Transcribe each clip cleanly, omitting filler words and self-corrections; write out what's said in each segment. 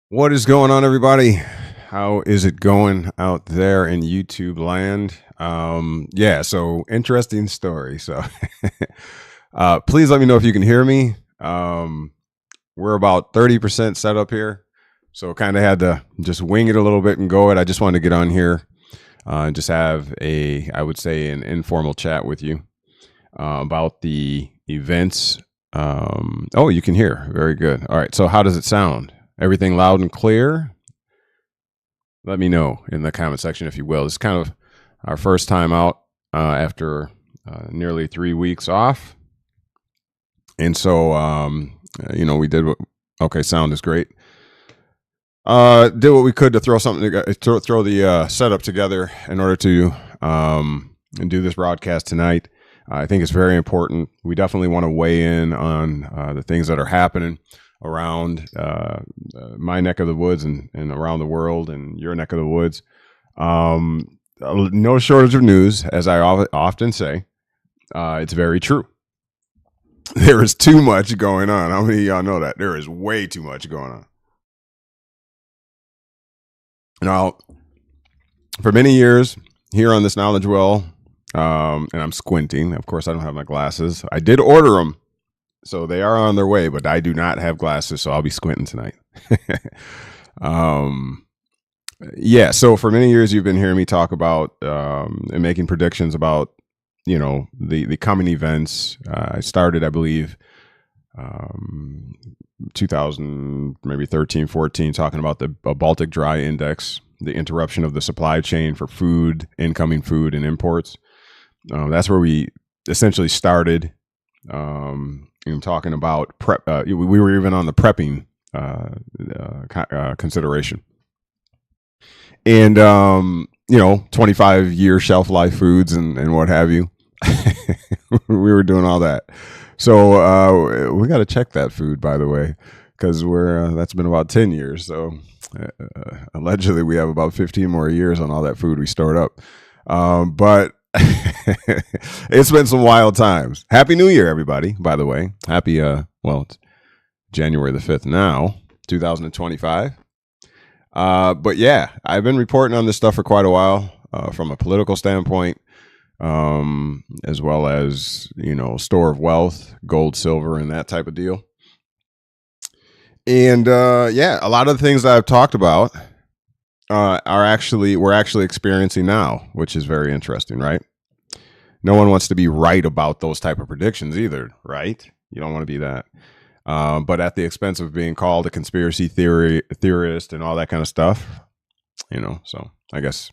What is going on, everybody? How is it going out there in YouTube land? Yeah, so interesting story. So please let me know if you can hear me. We're about 30% set up here. So kind of had to just wing it a little bit and go it. I just wanted to get on here and just have I would say, an informal chat with you about the events. Oh, you can hear. Very good. All right. So how does it sound? Everything loud and clear? Let me know in the comment section, if you will. It's kind of our first time out after nearly 3 weeks off. And so, we did okay, sound is great. Did what we could to throw something, throw the setup together in order to and do this broadcast tonight. I think it's very important. We definitely want to weigh in on the things that are happening around my neck of the woods and around the world and your neck of the woods. No shortage of news, as I often say. It's very true. There is too much going on. How many of y'all know that? There is way too much going on. Now, for many years here on this KnowledgeWell, and I'm squinting. Of course, I don't have my glasses. I did order them, so they are on their way, but I do not have glasses, so I'll be squinting tonight. Yeah, so for many years, you've been hearing me talk about and making predictions about, the coming events. I started, I believe, 2000, maybe 13, 14, talking about the Baltic Dry Index, the interruption of the supply chain for food, incoming food and imports. That's where we essentially started. Talking about prep. We were even on the prepping consideration. And 25-year shelf life foods and what have you. We were doing all that. So we got to check that food, by the way, because that's been about 10 years. So allegedly we have about 15 more years on all that food we stored up. But it's been some wild times. Happy New Year, everybody, by the way. Happy, it's January the 5th now, 2025. But yeah, I've been reporting on this stuff for quite a while from a political standpoint, as well as, store of wealth, gold, silver, and that type of deal. And a lot of the things that I've talked about we're actually experiencing now, which is very interesting, right? No one wants to be right about those type of predictions either, right? You don't want to be that. But at the expense of being called a conspiracy theorist and all that kind of stuff, so I guess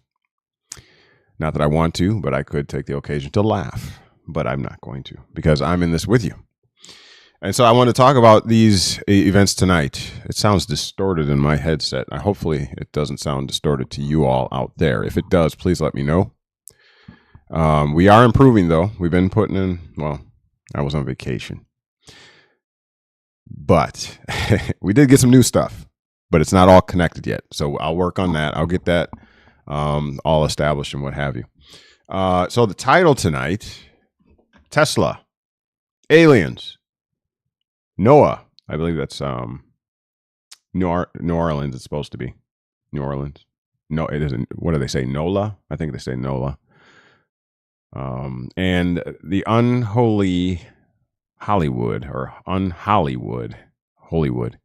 not that I want to, but I could take the occasion to laugh, but I'm not going to, because I'm in this with you. And so I want to talk about these events tonight. It sounds distorted in my headset. Hopefully it doesn't sound distorted to you all out there. If it does, please let me know. We are improving, though. We've been putting in, I was on vacation. But we did get some new stuff, but it's not all connected yet. So I'll work on that. I'll get that all established and what have you. So the title tonight, Tesla, aliens, Noah. I believe that's New Orleans. It's supposed to be New Orleans. No, it isn't. What do they say? NOLA? I think they say NOLA. And the unholy Hollywood, or unhollywood, Hollywood.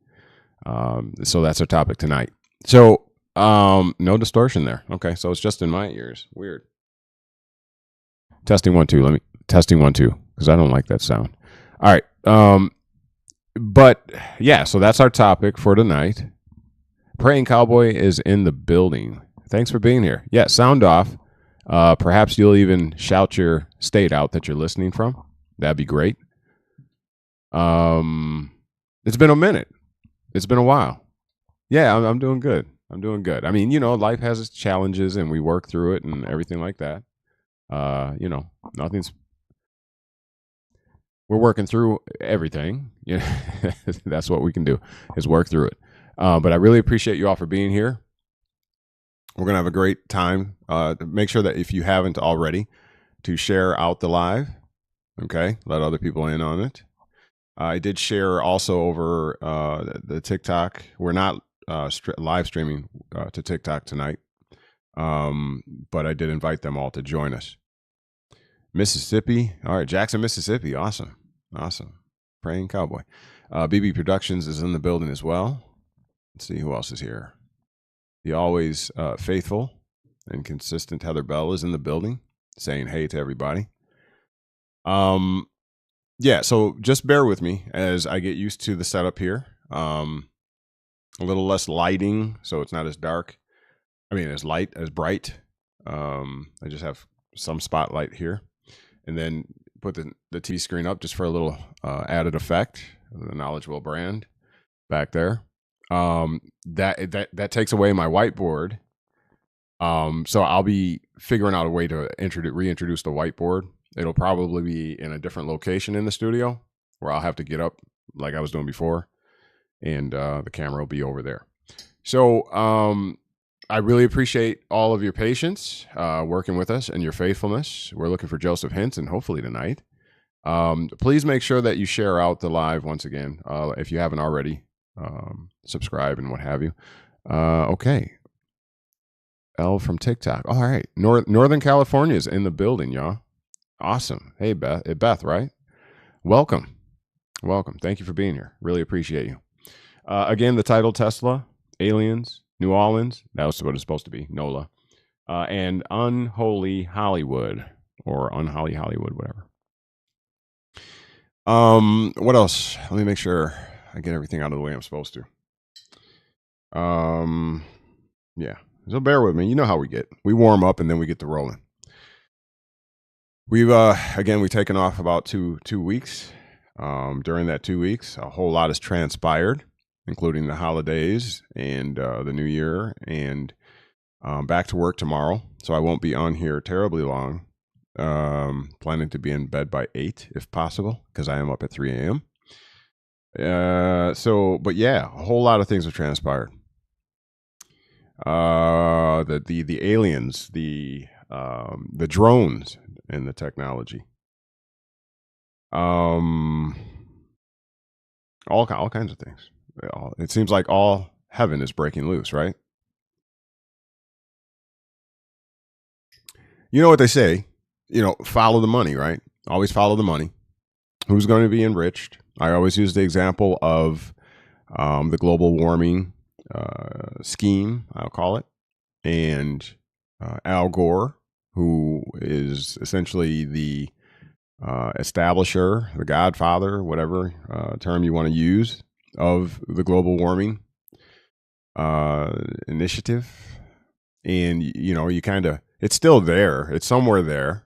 So that's our topic tonight. So no distortion there. Okay, so it's just in my ears. Weird. Testing 1 2. Testing 1 2, because I don't like that sound. All right. But yeah, so that's our topic for tonight. Praying Cowboy is in the building. Thanks for being here. Yeah, sound off. Perhaps you'll even shout your state out that you're listening from. That'd be great. It's been a minute. It's been a while. Yeah, I'm doing good. I'm doing good. I mean, life has its challenges and we work through it and everything like that. We're working through everything. That's what we can do, is work through it. But I really appreciate you all for being here. We're going to have a great time. Make sure that if you haven't already, to share out the live. Okay. Let other people in on it. I did share also over the TikTok. We're not live streaming to TikTok tonight, but I did invite them all to join us. Mississippi. All right, Jackson, Mississippi. Awesome. Praying Cowboy. BB Productions is in the building as well. Let's see who else is here. The always faithful and consistent Heather Bell is in the building, saying hey to everybody. Yeah, so just bear with me as I get used to the setup here. A little less lighting, so it's not as dark. I mean, as bright. I just have some spotlight here, and then put the TV screen up just for a little added effect. The KnowledgeWell brand back there. That takes away my whiteboard. So I'll be figuring out a way to reintroduce the whiteboard. It'll probably be in a different location in the studio where I'll have to get up like I was doing before, and the camera will be over there. So I really appreciate all of your patience working with us and your faithfulness. We're looking for Joseph Hinton hopefully tonight. Please make sure that you share out the live once again if you haven't already. Subscribe and what have you. Okay. L from TikTok. All right. Northern California is in the building, y'all. Awesome. Hey, Beth, right? Welcome. Thank you for being here. Really appreciate you. Again, the title, Tesla, Aliens, New Orleans. That was what it's supposed to be, NOLA. And Unholy Hollywood, or Unholy Hollywood, whatever. What else? Let me make sure I get everything out of the way I'm supposed to. Yeah. So bear with me. You know how we get. We warm up and then we get to rolling. We've we've taken off about two weeks. During that 2 weeks, a whole lot has transpired, including the holidays and the new year, and back to work tomorrow. So I won't be on here terribly long. Planning to be in bed by 8 if possible, because I am up at 3 a.m. But yeah, a whole lot of things have transpired. The aliens, the drones, and the technology. All kinds of things. It seems like all heaven is breaking loose, right? You know what they say, follow the money, right? Always follow the money. Who's going to be enriched? I always use the example of the global warming scheme, I'll call it, and Al Gore, who is essentially the establisher, the godfather, whatever term you want to use, of the global warming initiative. And, you kind of, it's still there. It's somewhere there,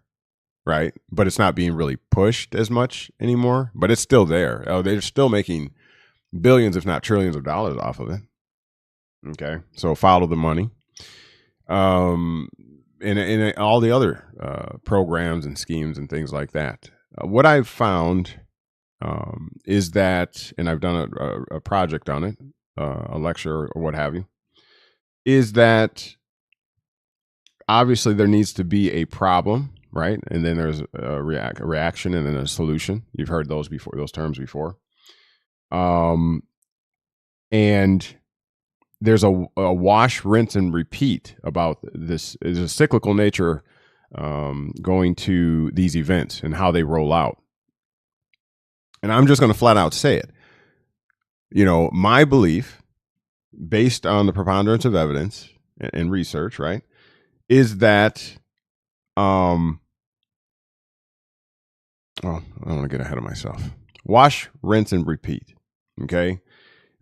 right? But it's not being really pushed as much anymore, but it's still there. They're still making billions, if not trillions of dollars off of it. Okay. So follow the money. And all the other programs and schemes and things like that. What I've found is that, and I've done a project on it, a lecture or what have you, is that obviously there needs to be a problem, right? And then there's a reaction and then a solution. You've heard those terms before. And there's a wash, rinse, and repeat about this. Is a cyclical nature going to these events and how they roll out. And I'm just going to flat out say it. My belief, based on the preponderance of evidence and research, right, is that, I don't want to get ahead of myself. Wash, rinse, and repeat. Okay.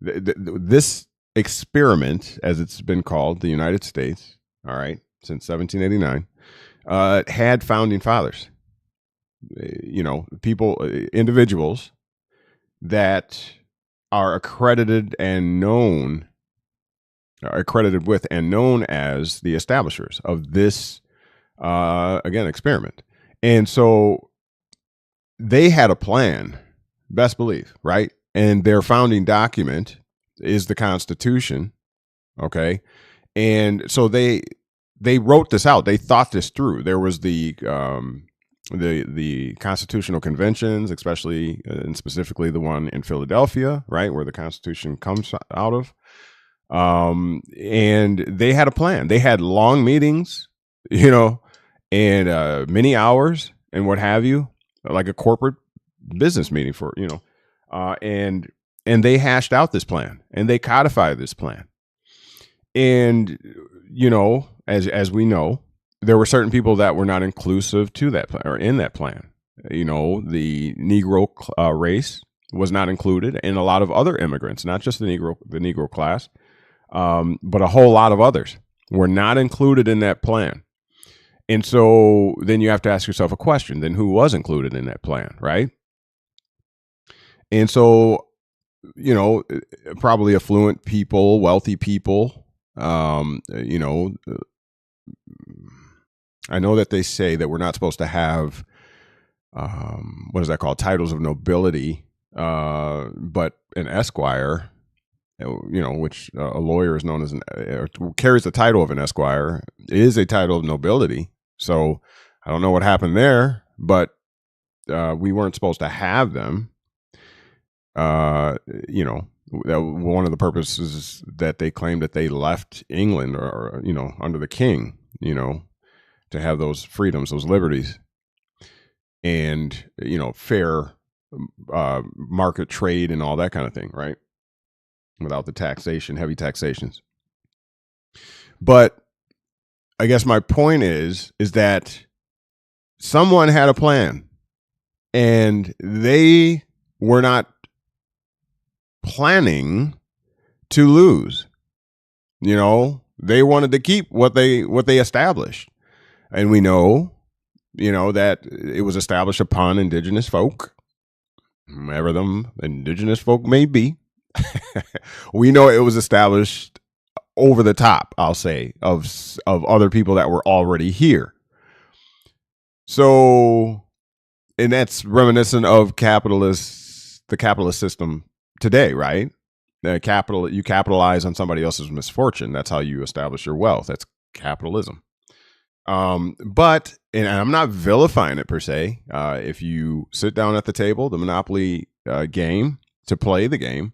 This experiment, as it's been called, the United States, all right, since 1789, had founding fathers, individuals that are accredited with and known as the establishers of this, experiment. And so they had a plan, best believe, right? And their founding document is the Constitution. Okay. And so they wrote this out. They thought this through. There was the constitutional conventions, especially and specifically the one in Philadelphia, right, where the Constitution comes out of. And they had a plan. They had long meetings, and many hours and what have you, like a corporate business meeting for, and they hashed out this plan and they codified this plan. And, as we know, there were certain people that were not inclusive to that plan or in that plan. The Negro race was not included, and a lot of other immigrants, not just the Negro class, but a whole lot of others were not included in that plan. And so then you have to ask yourself a question, then who was included in that plan, right? And so, probably affluent people, wealthy people, I know that they say that we're not supposed to have, what is that called? Titles of nobility, but an esquire, which a lawyer is known as carries the title of an esquire, is a title of nobility. So I don't know what happened there, but we weren't supposed to have them. One of the purposes that they claimed that they left England or under the king, to have those freedoms, those liberties, and fair market trade and all that kind of thing, right? Without the taxation, heavy taxations. But I guess my point is that someone had a plan and they were not planning to lose. They wanted to keep what they established. And we know, that it was established upon indigenous folk, whomever them indigenous folk may be. We know it was established over the top, I'll say, of other people that were already here. So, and that's reminiscent of the capitalist system today, right? You capitalize on somebody else's misfortune. That's how you establish your wealth. That's capitalism. But, and I'm not vilifying it per se. If you sit down at the table, the Monopoly game, to play the game,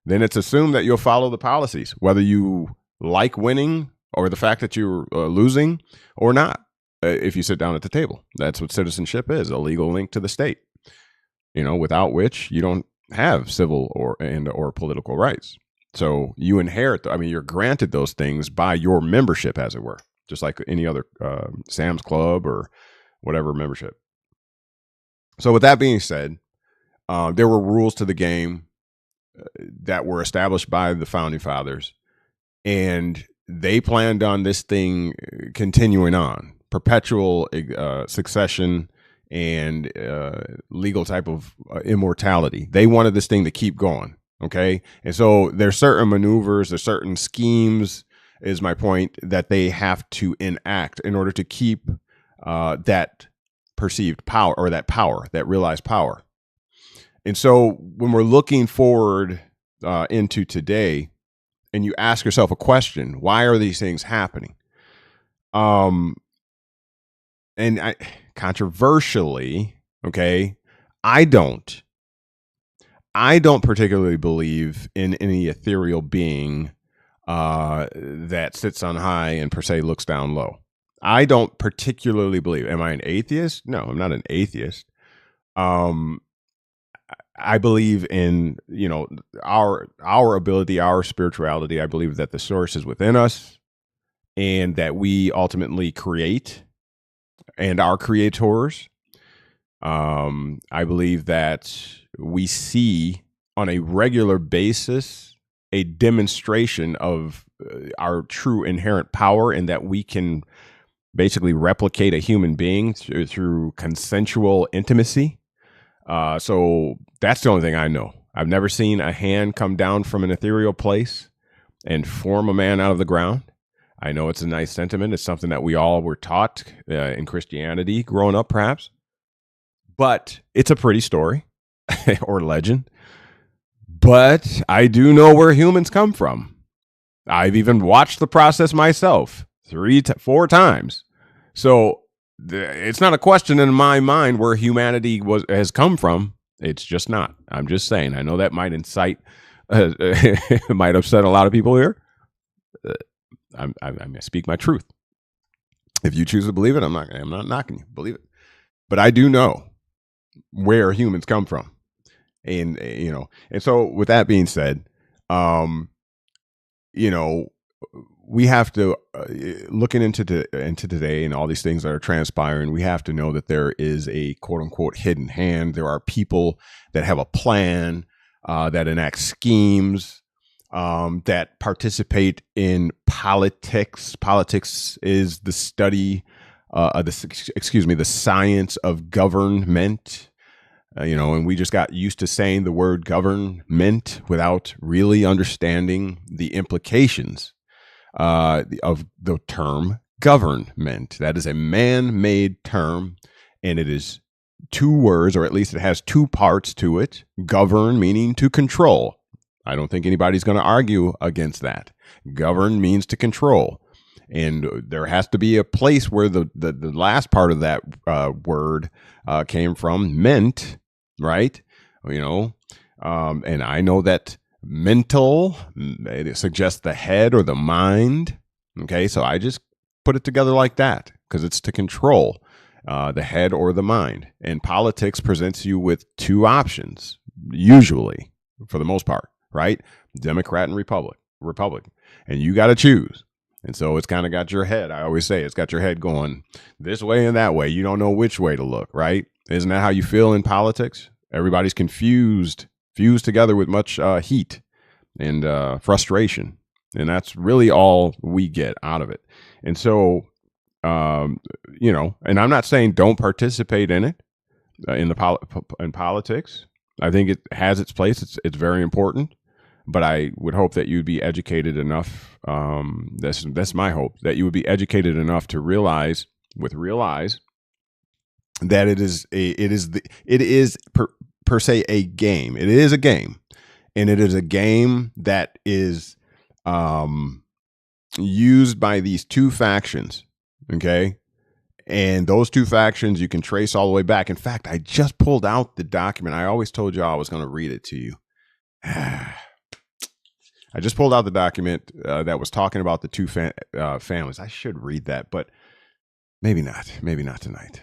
then it's assumed that you'll follow the policies, whether you like winning or the fact that you're losing or not. If you sit down at the table, that's what citizenship is, a legal link to the state, without which you don't have civil or political rights. So you inherit, you're granted those things by your membership, as it were, just like any other Sam's Club or whatever membership. So with that being said, there were rules to the game that were established by the founding fathers, and they planned on this thing continuing on, perpetual succession and legal type of immortality. They wanted this thing to keep going. Okay. And so there's certain maneuvers, there's certain schemes, is my point, that they have to enact in order to keep that perceived power, or that realized power. And so when we're looking forward into today, and you ask yourself a question, why are these things happening? And controversially, okay, I don't particularly believe in any ethereal being that sits on high and per se looks down low. I don't particularly believe. Am I an atheist? No, I'm not an atheist. I believe in, our ability, our spirituality. I believe that the source is within us and that we ultimately create and are creators. I believe that we see on a regular basis a demonstration of our true inherent power, and that we can basically replicate a human being through consensual intimacy. So that's the only thing I know. I've never seen a hand come down from an ethereal place and form a man out of the ground. I know it's a nice sentiment. It's something that we all were taught in Christianity growing up, perhaps. But it's a pretty story or legend. But I do know where humans come from. I've even watched the process myself 4 times. So it's not a question in my mind where humanity has come from. It's just not. I'm just saying. I know that might might upset a lot of people here, Uh, I speak my truth. If you choose to believe it, I'm not knocking you. Believe it. But I do know where humans come from, and and so with that being said, um, you know, we have to looking into today and all these things that are transpiring. We have to know that there is a quote unquote hidden hand. There are people that have a plan, that enact schemes, that participate in politics. Politics is the study, the science of government. And we just got used to saying the word government without really understanding the implications of the term government. That is a man-made term, and it is two words, or at least it has two parts to it. Govern meaning to control. I don't think anybody's going to argue against that. Govern means to control. And there has to be a place where the last part of that word came from, meant, right? And I know that mental, it suggests the head or the mind. Okay, so I just put it together like that because it's to control the head or the mind. And politics presents you with two options, usually, for the most part, right? Democrat and Republican. And you got to choose. And so it's kind of got your head. I always say it's got your head going this way and that way. You don't know which way to look, right? Isn't that how you feel in politics? Everybody's confused, fused together with much heat and frustration. And that's really all we get out of it. And so, and I'm not saying don't participate in it, in politics. I think it has its place. It's very important. But I would hope that you'd be educated enough. That's my hope, that you would be educated enough to realize with real eyes that it is per se a game. It is a game, and it is a game that is used by these two factions. Okay. And those two factions you can trace all the way back. In fact, I just pulled out the document. I always told you I was going to read it to you. I just pulled out the document that was talking about the two families. I should read that, but maybe not. Maybe not tonight.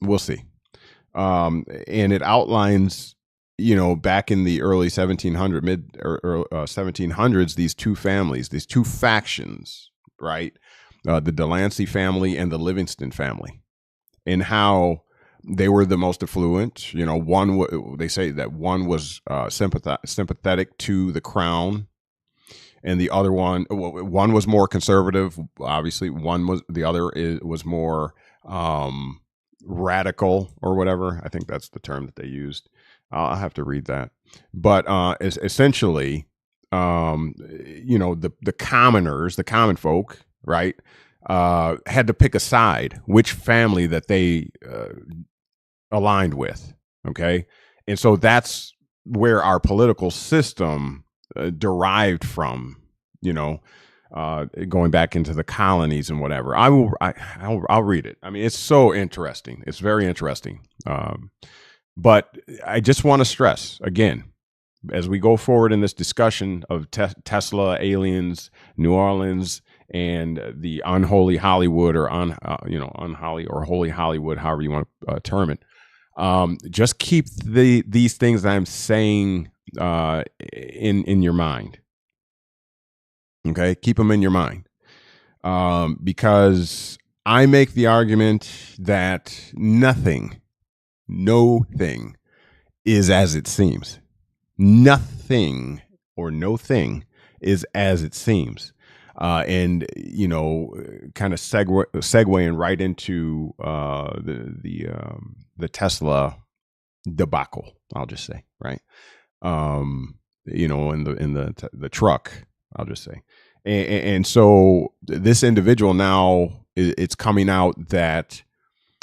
We'll see. And it outlines, back in the early 1700s, these two families, these two factions, right? The Delancey family and the Livingston family, and how they were the most affluent. They say that one was sympathetic to the crown, and the other one was more conservative. Obviously, the other was more radical or whatever. I think that's the term that they used. I'll have to read that. But essentially, the commoners, the common folk, right, had to pick a side, which family that they aligned with. Okay. And so that's where our political system derived from, going back into the colonies and whatever. I'll read it. I mean, it's so interesting. It's very interesting. But I just want to stress again, as we go forward in this discussion of Tesla, aliens, New Orleans, and the unholy Hollywood, or unholy or holy Hollywood, however you want to term it. Just keep these things that I'm saying in your mind. Okay, keep them in your mind, because I make the argument that no thing is as it seems. Nothing or no thing is as it seems. And kind of segueing right into the Tesla debacle, I'll just say, right? In the truck, I'll just say, and so this individual now, it's coming out that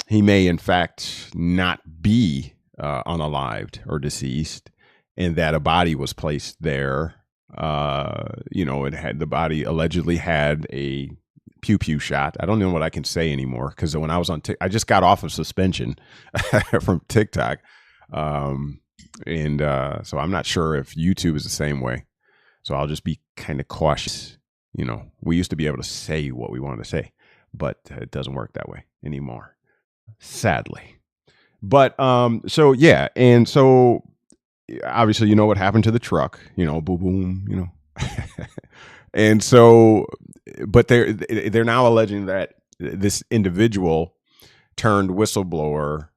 he may in fact not be unalived or deceased, and that a body was placed there. The body allegedly had a pew shot. I don't know what I can say anymore, because when I was on I just got off of suspension from TikTok. So I'm not sure if YouTube is the same way. So I'll just be kind of cautious, We used to be able to say what we wanted to say, but it doesn't work that way anymore, sadly. But so yeah, and so obviously what happened to the truck, boom boom. And so, but they're now alleging that this individual turned whistleblower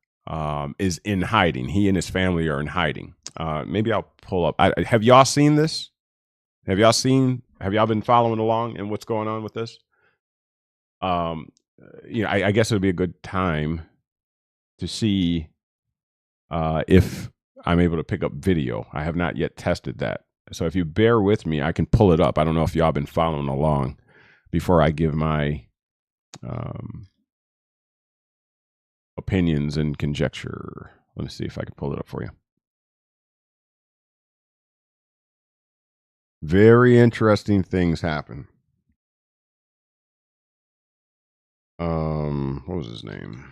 is in hiding. He and his family are in hiding. Maybe I'll pull up. Have y'all seen this? Have y'all been following along in what's going on with this? I guess it would be a good time to see if I'm able to pick up video. I have not yet tested that. So if you bear with me, I can pull it up. I don't know if y'all been following along before I give my opinions and conjecture. Let me see if I can pull it up for you. Very interesting things happen. What was his name?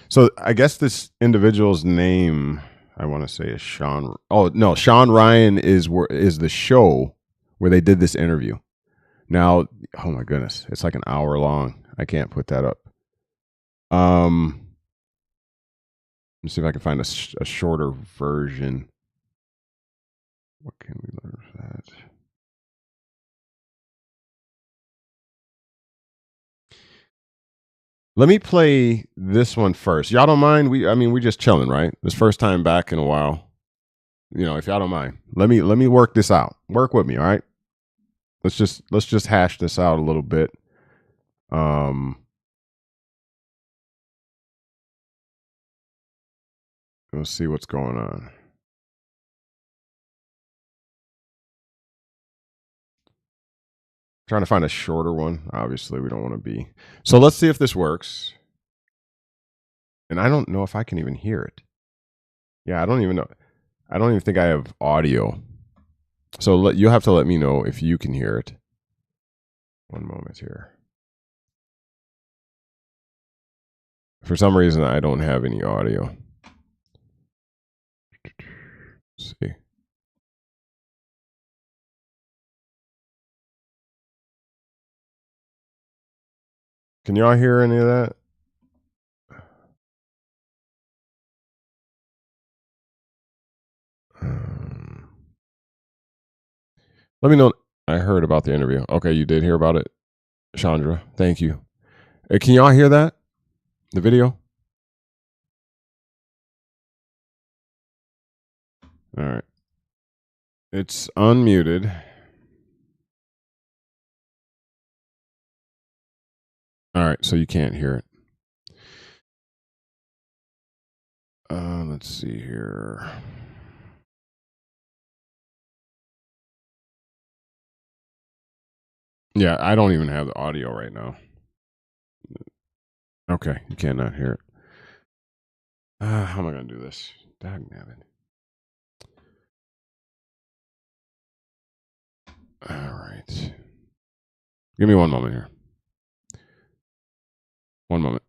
So I guess this individual's name, I want to say, is Sean. Oh no, Sean Ryan is the show where they did this interview. Now, oh my goodness, it's like an hour long. I can't put that up. Let's see if I can find a shorter version. What can we learn from that? Let me play this one first. Y'all don't mind? We're just chilling, right? This first time back in a while. If y'all don't mind, let me work this out. Work with me, all right? Let's just hash this out a little bit. Let's see what's going on. Trying to find a shorter one. Obviously, we don't want to be. So let's see if this works. And I don't know if I can even hear it. Yeah, I don't even know. I don't even think I have audio. So you'll have to let me know if you can hear it. One moment here. For some reason, I don't have any audio. Let's see. Can y'all hear any of that? Let me know. I heard about the interview. Okay, you did hear about it, Chandra. Thank you. Can y'all hear that? The video? All right. It's unmuted. All right, so you can't hear it. Let's see here. Yeah, I don't even have the audio right now. Okay, you cannot hear it. How am I going to do this? Dagnabbit. All right. Give me one moment here. One moment.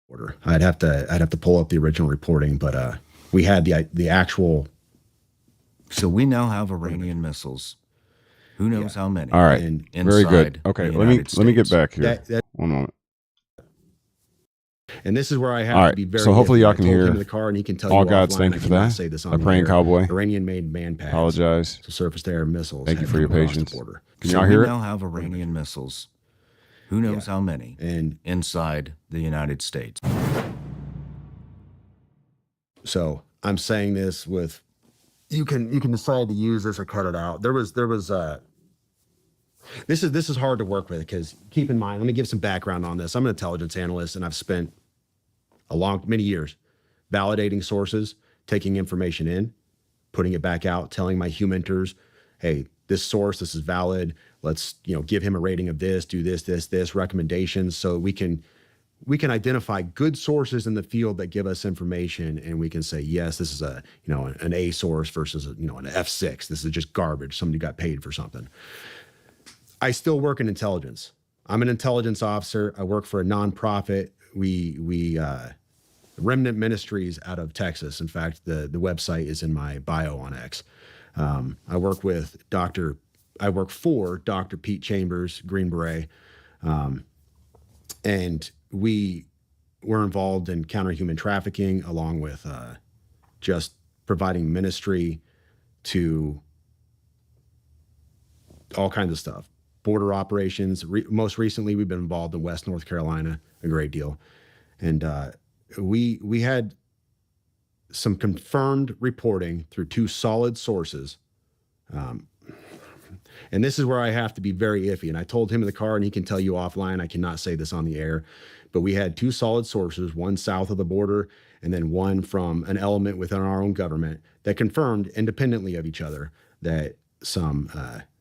order. I'd have to pull up the original reporting, but we had the actual. So we now have Iranian missiles. Who knows how many? All right. Very good. Okay. Let me get back here. One moment. And this is where I have to be very. So hopefully y'all can hear. Him in the car, and he can tell all you gods. offline, Thank you for that. Say this on a praying cowboy. Iranian-made man pads. Apologize. So surface-to-air missiles. Thank you for your patience. Can y'all so hear we it? now have Iranian missiles. Who knows how many? And inside the United States. So I'm saying this with. You can decide to use this or cut it out. There was this is hard to work with because keep in mind, let me give some background on this. I'm an intelligence analyst and I've spent many years validating sources, taking information in, putting it back out, telling my humenters, hey, this source, this is valid. Let's, give him a rating of this, do this, recommendations. So we can identify good sources in the field that give us information, and we can say, yes, this is an A source versus an F6. This is just garbage. Somebody got paid for something. I still work in intelligence. I'm an intelligence officer. I work for a nonprofit. We Remnant Ministries out of Texas. In fact, the website is in my bio on X. I work for Dr. Pete Chambers, Green Beret, and we were involved in counter-human trafficking, along with just providing ministry to all kinds of stuff. Border operations. Most recently, we've been involved in West North Carolina a great deal. And we had some confirmed reporting through two solid sources. And this is where I have to be very iffy. And I told him in the car, and he can tell you offline, I cannot say this on the air, but we had two solid sources, one south of the border and then one from an element within our own government that confirmed independently of each other that some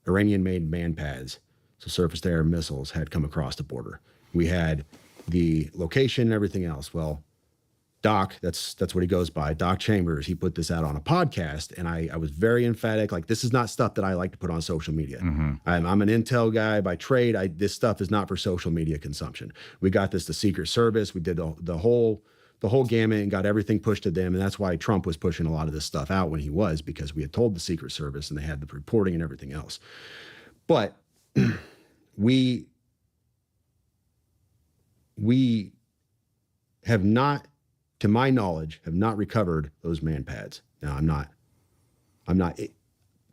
Iranian-made man pads, so surface-to-air missiles, had come across the border. We had the location and everything else. Well, Doc, that's what he goes by, Doc Chambers, he put this out on a podcast, and I was very emphatic, like, this is not stuff that I like to put on social media. Mm-hmm. I'm an intel guy by trade. This stuff is not for social media consumption. We got this to Secret Service. We did the whole gamut and got everything pushed to them, and that's why Trump was pushing a lot of this stuff out when he was, because we had told the Secret Service, and they had the reporting and everything else. But we have not, to my knowledge, have not recovered those man pads. Now, I'm not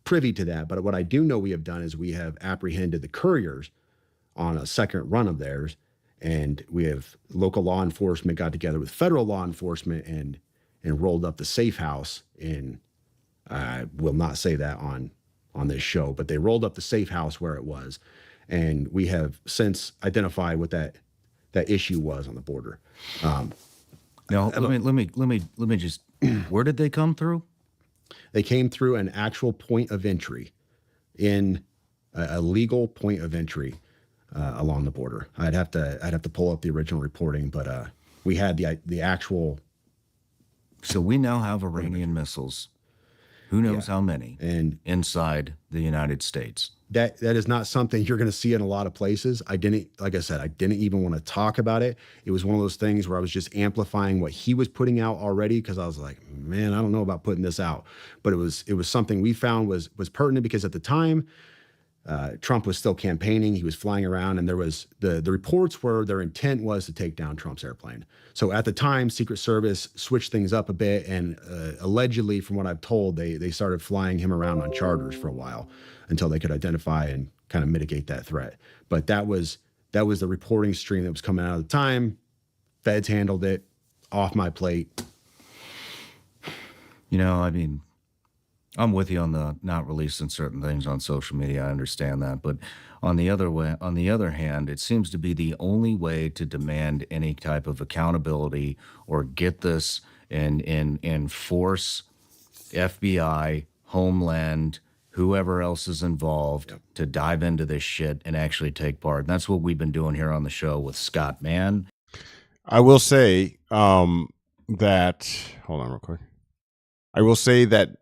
privy to that, but what I do know we have done is we have apprehended the couriers on a second run of theirs, and we have local law enforcement got together with federal law enforcement and rolled up the safe house in, I will not say that on this show, but they rolled up the safe house where it was, and we have since identified what that issue was on the border. Now, let me just. Where did they come through? They came through an actual point of entry, in a legal point of entry along the border. I'd have to pull up the original reporting, but we had the actual. So we now have Iranian missiles. Who knows how many? And inside the United States. That is not something you're going to see in a lot of places. Like I said, I didn't even want to talk about it. It was one of those things where I was just amplifying what he was putting out already, because I was like, man, I don't know about putting this out. But it was something we found was pertinent, because at the time, Trump was still campaigning. He was flying around, and there was the reports were their intent was to take down Trump's airplane. So at the time, Secret Service switched things up a bit, and allegedly, from what I've told, they started flying him around on charters for a while until they could identify and kind of mitigate that threat. But that was the reporting stream that was coming out at the time. Feds handled it, off my plate. I mean, I'm with you on the not releasing certain things on social media. I understand that, but on the other hand, it seems to be the only way to demand any type of accountability or get this and force FBI, Homeland, whoever else is involved to dive into this shit and actually take part. And that's what we've been doing here on the show with Scott Mann. I will say that. Hold on, real quick. I will say that.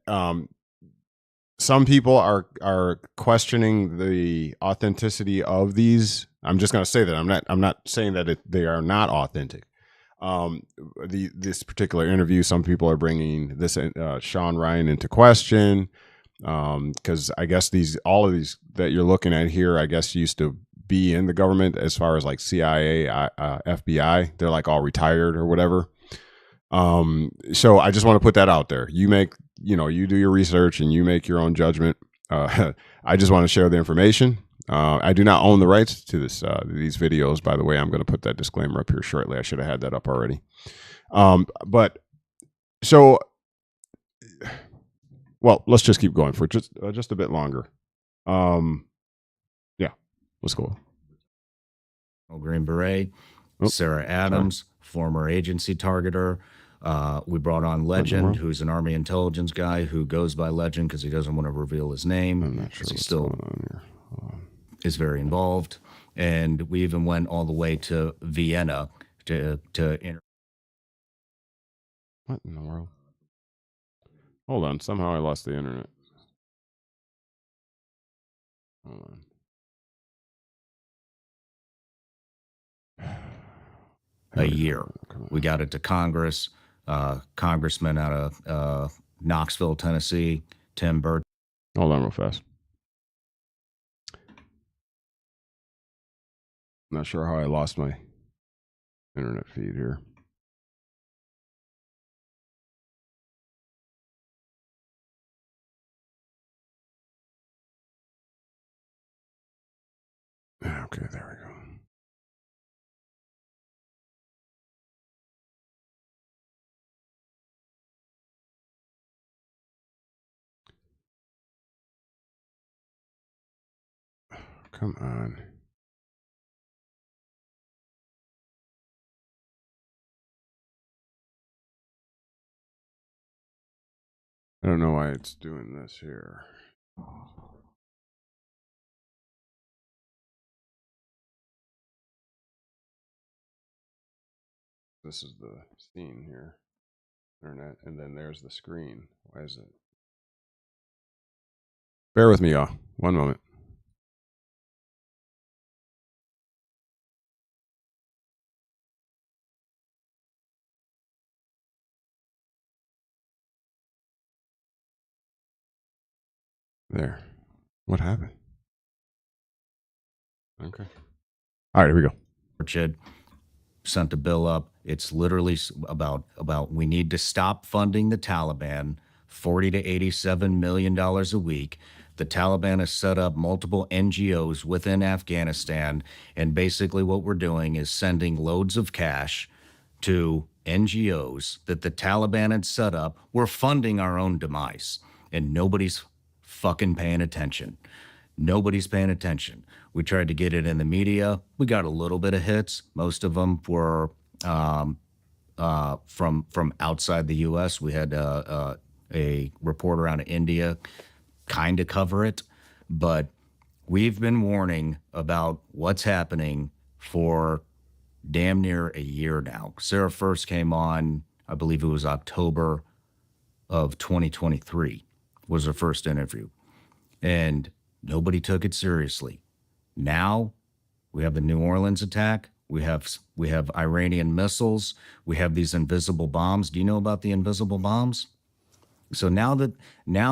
Some people are questioning the authenticity of these. I'm just going to say that I'm not saying that they are not authentic. this particular interview, some people are bringing this Sean Ryan into question, because I guess all of these that you're looking at here, I guess used to be in the government as far as like CIA, FBI. They're like all retired or whatever. So I just want to put that out there. You do your research and you make your own judgment. I just want to share the information. I do not own the rights to these videos, by the way. I'm going to put that disclaimer up here shortly. I should have had that up already. But so, well, let's just keep going for just a bit longer. Yeah, let's go. Green Beret, Sarah Adams, former agency targeter. We brought on Legend, who's an Army intelligence guy who goes by Legend because he doesn't want to reveal his name. I'm not sure he still is very involved. And we even went all the way to Vienna to What in the world? Hold on. Somehow I lost the internet. Hold on. a year. We got it to Congress, congressman out of Knoxville, Tennessee, Tim Burch. Hold on real fast. Not sure how I lost my internet feed here. Okay, there we go. Come on. I don't know why it's doing this here. This is the scene here. Internet, and then there's the screen. Why is it? Bear with me, y'all. One moment. There. What happened? Okay. All right, here we go. Burchett sent a bill up. It's literally about we need to stop funding the Taliban, $40 to $87 million a week. The Taliban has set up multiple NGOs within Afghanistan, and basically what we're doing is sending loads of cash to NGOs that the Taliban had set up. We're funding our own demise, and nobody's fucking paying attention. Nobody's paying attention. We tried to get it in the media. We got a little bit of hits. Most of them were from outside the U.S. We had a reporter out of India kind of cover it, but we've been warning about what's happening for damn near a year now. Sarah first came on, I believe it was October of 2023 was her first interview, and nobody took it seriously. Now we have the New Orleans attack. We have Iranian missiles. We have these invisible bombs. Do you know about the invisible bombs? So now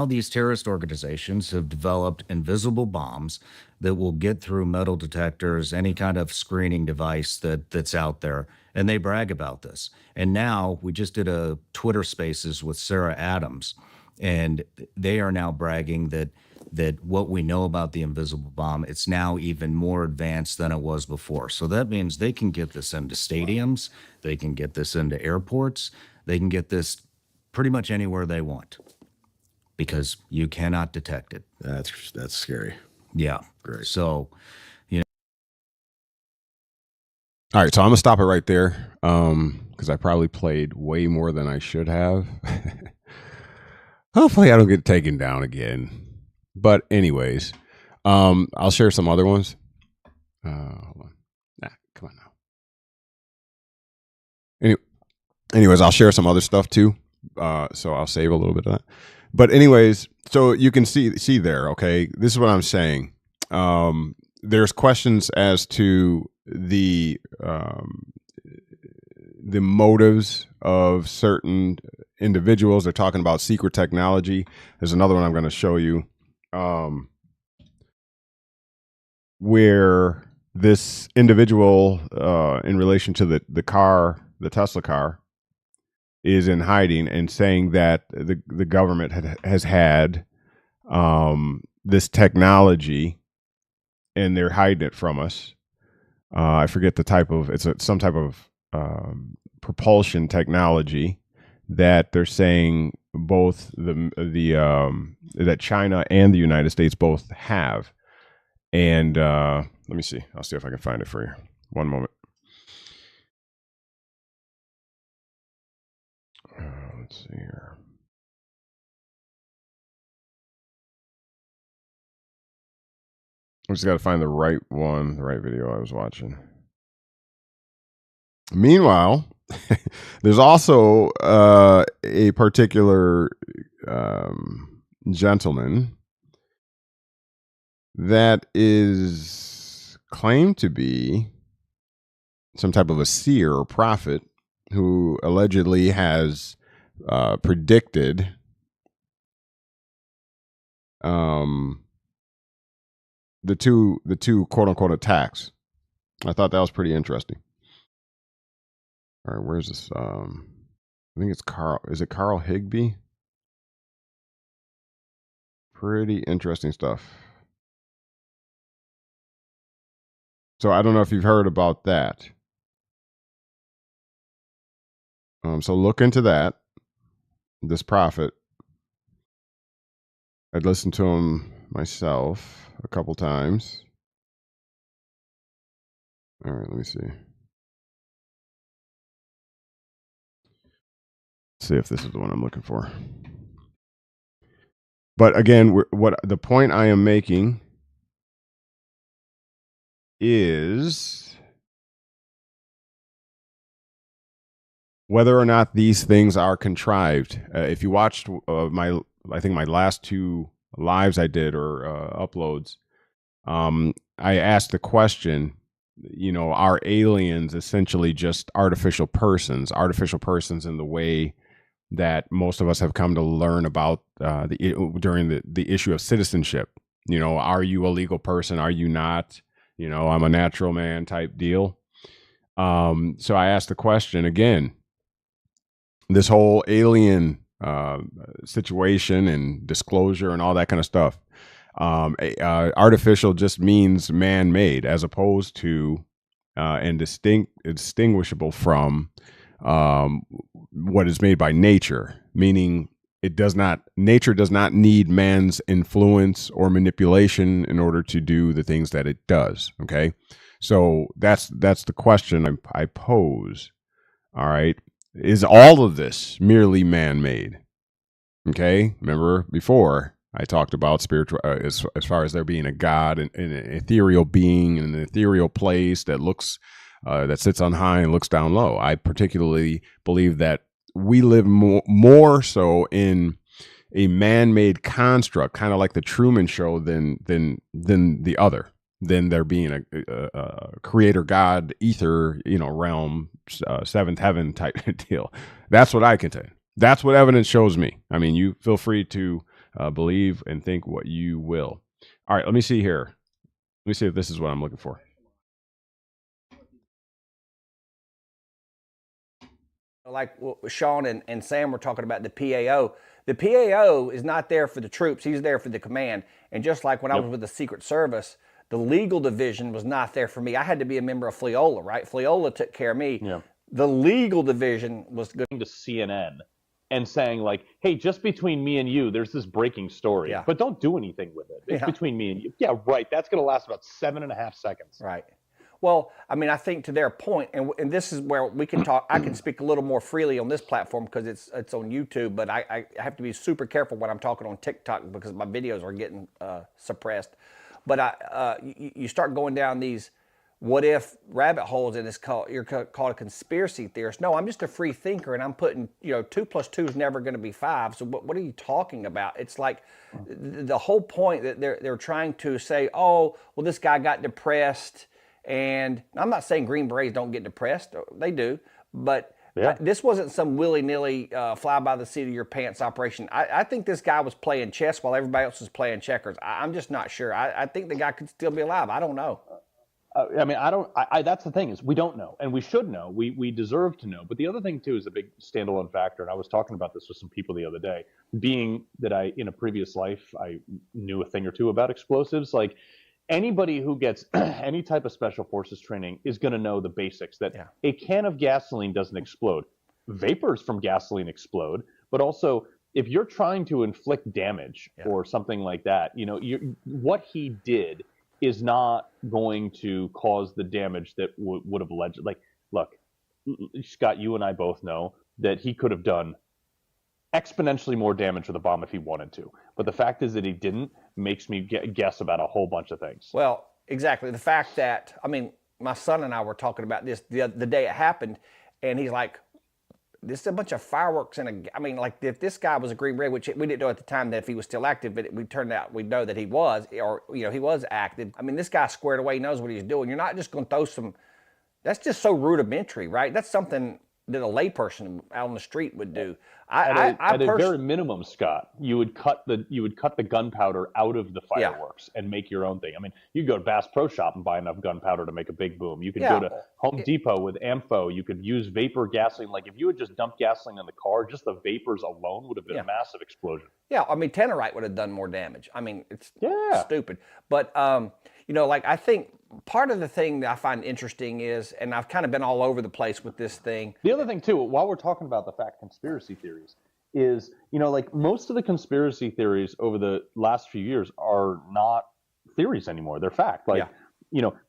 these terrorist organizations have developed invisible bombs that will get through metal detectors, any kind of screening device that's out there, and they brag about this. And now we just did a Twitter Spaces with Sarah Adams, and they are now bragging that what we know about the invisible bomb, it's now even more advanced than it was before. So that means they can get this into stadiums, they can get this into airports, they can get this pretty much anywhere they want, because you cannot detect it. That's scary. Yeah. Great. So, All right, so I'm gonna stop it right there, because I probably played way more than I should have. Hopefully I don't get taken down again. But anyways, I'll share some other ones. Hold on. Nah, come on now. Anyways, I'll share some other stuff too. So I'll save a little bit of that. But anyways, so you can see there, okay? This is what I'm saying. There's questions as to the the motives of certain individuals. They're talking about secret technology. There's another one I'm going to show you, where this individual, in relation to the car, the Tesla car, is in hiding and saying that the government has had this technology and they're hiding it from us. I forget the type of, it's some type of propulsion technology that they're saying both that China and the United States both have. And let me see. I'll see if I can find it for you. One moment. Let's see here. I just got to find the right one, the right video I was watching. Meanwhile, there's also a particular gentleman that is claimed to be some type of a seer or prophet who allegedly has predicted the two quote unquote attacks. I thought that was pretty interesting. All right, where's this? I think it's Carl. Is it Carl Higbee? Pretty interesting stuff. So I don't know if you've heard about that. So look into that. This prophet. I'd listened to him myself a couple times. All right, let me see. See if this is the one I'm looking for. But again, what the point I am making is whether or not these things are contrived. If you watched I think my last two lives I did or uploads, I asked the question, are aliens essentially just artificial persons in the way that most of us have come to learn about during the issue of citizenship? Are you a legal person? Are you not? I'm a natural man type deal. So I asked the question again, this whole alien situation and disclosure and all that kind of stuff. Artificial just means man-made, as opposed to and distinguishable from what is made by nature, meaning nature does not need man's influence or manipulation in order to do the things that it does. Okay, so that's the question I pose. All right, is all of this merely man-made? Okay, remember before I talked about spiritual, as far as there being a God and an ethereal being in an ethereal place that looks that sits on high and looks down low. I particularly believe that we live more so in a man-made construct, kind of like the Truman Show, than the other. Than there being a creator God, ether, realm, seventh heaven type deal. That's what I can tell you. That's what evidence shows me. I mean, you feel free to believe and think what you will. All right, let me see here. Let me see if this is what I'm looking for. Like Sean and Sam were talking about the PAO. The PAO is not there for the troops. He's there for the command. And just like when I was with the Secret Service, the legal division was not there for me. I had to be a member of FLIOLA, right? FLIOLA took care of me. Yeah. The legal division was good. To CNN and saying like, hey, just between me and you, there's this breaking story, but don't do anything with it. It's between me and you. Yeah, right. That's going to last about 7.5 seconds. Right. Well, I mean, I think to their point, and this is where we can talk, I can speak a little more freely on this platform because it's on YouTube, but I have to be super careful when I'm talking on TikTok because my videos are getting suppressed. But you start going down these what if rabbit holes, and you're called a conspiracy theorist. No, I'm just a free thinker, and I'm putting 2 + 2 is never going to be 5. So what are you talking about? It's like the whole point that they're trying to say, oh, well, this guy got depressed. And I'm not saying Green Berets don't get depressed. They do. But this wasn't some willy-nilly fly by the seat of your pants operation. I think this guy was playing chess while everybody else was playing checkers. I'm just not sure. I think the guy could still be alive. I don't know. I mean, that's the thing, is we don't know, and we should know. We deserve to know. But the other thing too is a big standalone factor, and I was talking about this with some people the other day. Being that in a previous life, I knew a thing or two about explosives. Like, anybody who gets any type of special forces training is going to know the basics, that a can of gasoline doesn't explode. Vapors from gasoline explode, but also if you're trying to inflict damage or something like that, what he did is not going to cause the damage that would have led. Like, look, Scott, you and I both know that he could have done exponentially more damage with a bomb if he wanted to. But the fact is that he didn't makes me guess about a whole bunch of things. Well, exactly. The fact that, I mean, my son and I were talking about this the day it happened, and he's like, this is a bunch of fireworks I mean, like, if this guy was a Green Beret, which we didn't know at the time that if he was still active, but we turned out we know that he was, or, he was active. I mean, this guy squared away, knows what he's doing. You're not just going to throw some, that's just so rudimentary, right? That's something that a layperson out on the street would do. At a very minimum, Scott, you would cut the gunpowder out of the fireworks and make your own thing. I mean, you could go to Bass Pro Shop and buy enough gunpowder to make a big boom. You could go to Home Depot with Ampho. You could use vapor gasoline. Like, if you had just dumped gasoline in the car, just the vapors alone would have been a massive explosion. Yeah, I mean, Tannerite would have done more damage. I mean, it's stupid. But, like, I think part of the thing that I find interesting is, and I've kind of been all over the place with this thing. The other thing, too, while we're talking about the fact conspiracy theories, is, like, most of the conspiracy theories over the last few years are not theories anymore. They're fact. Like,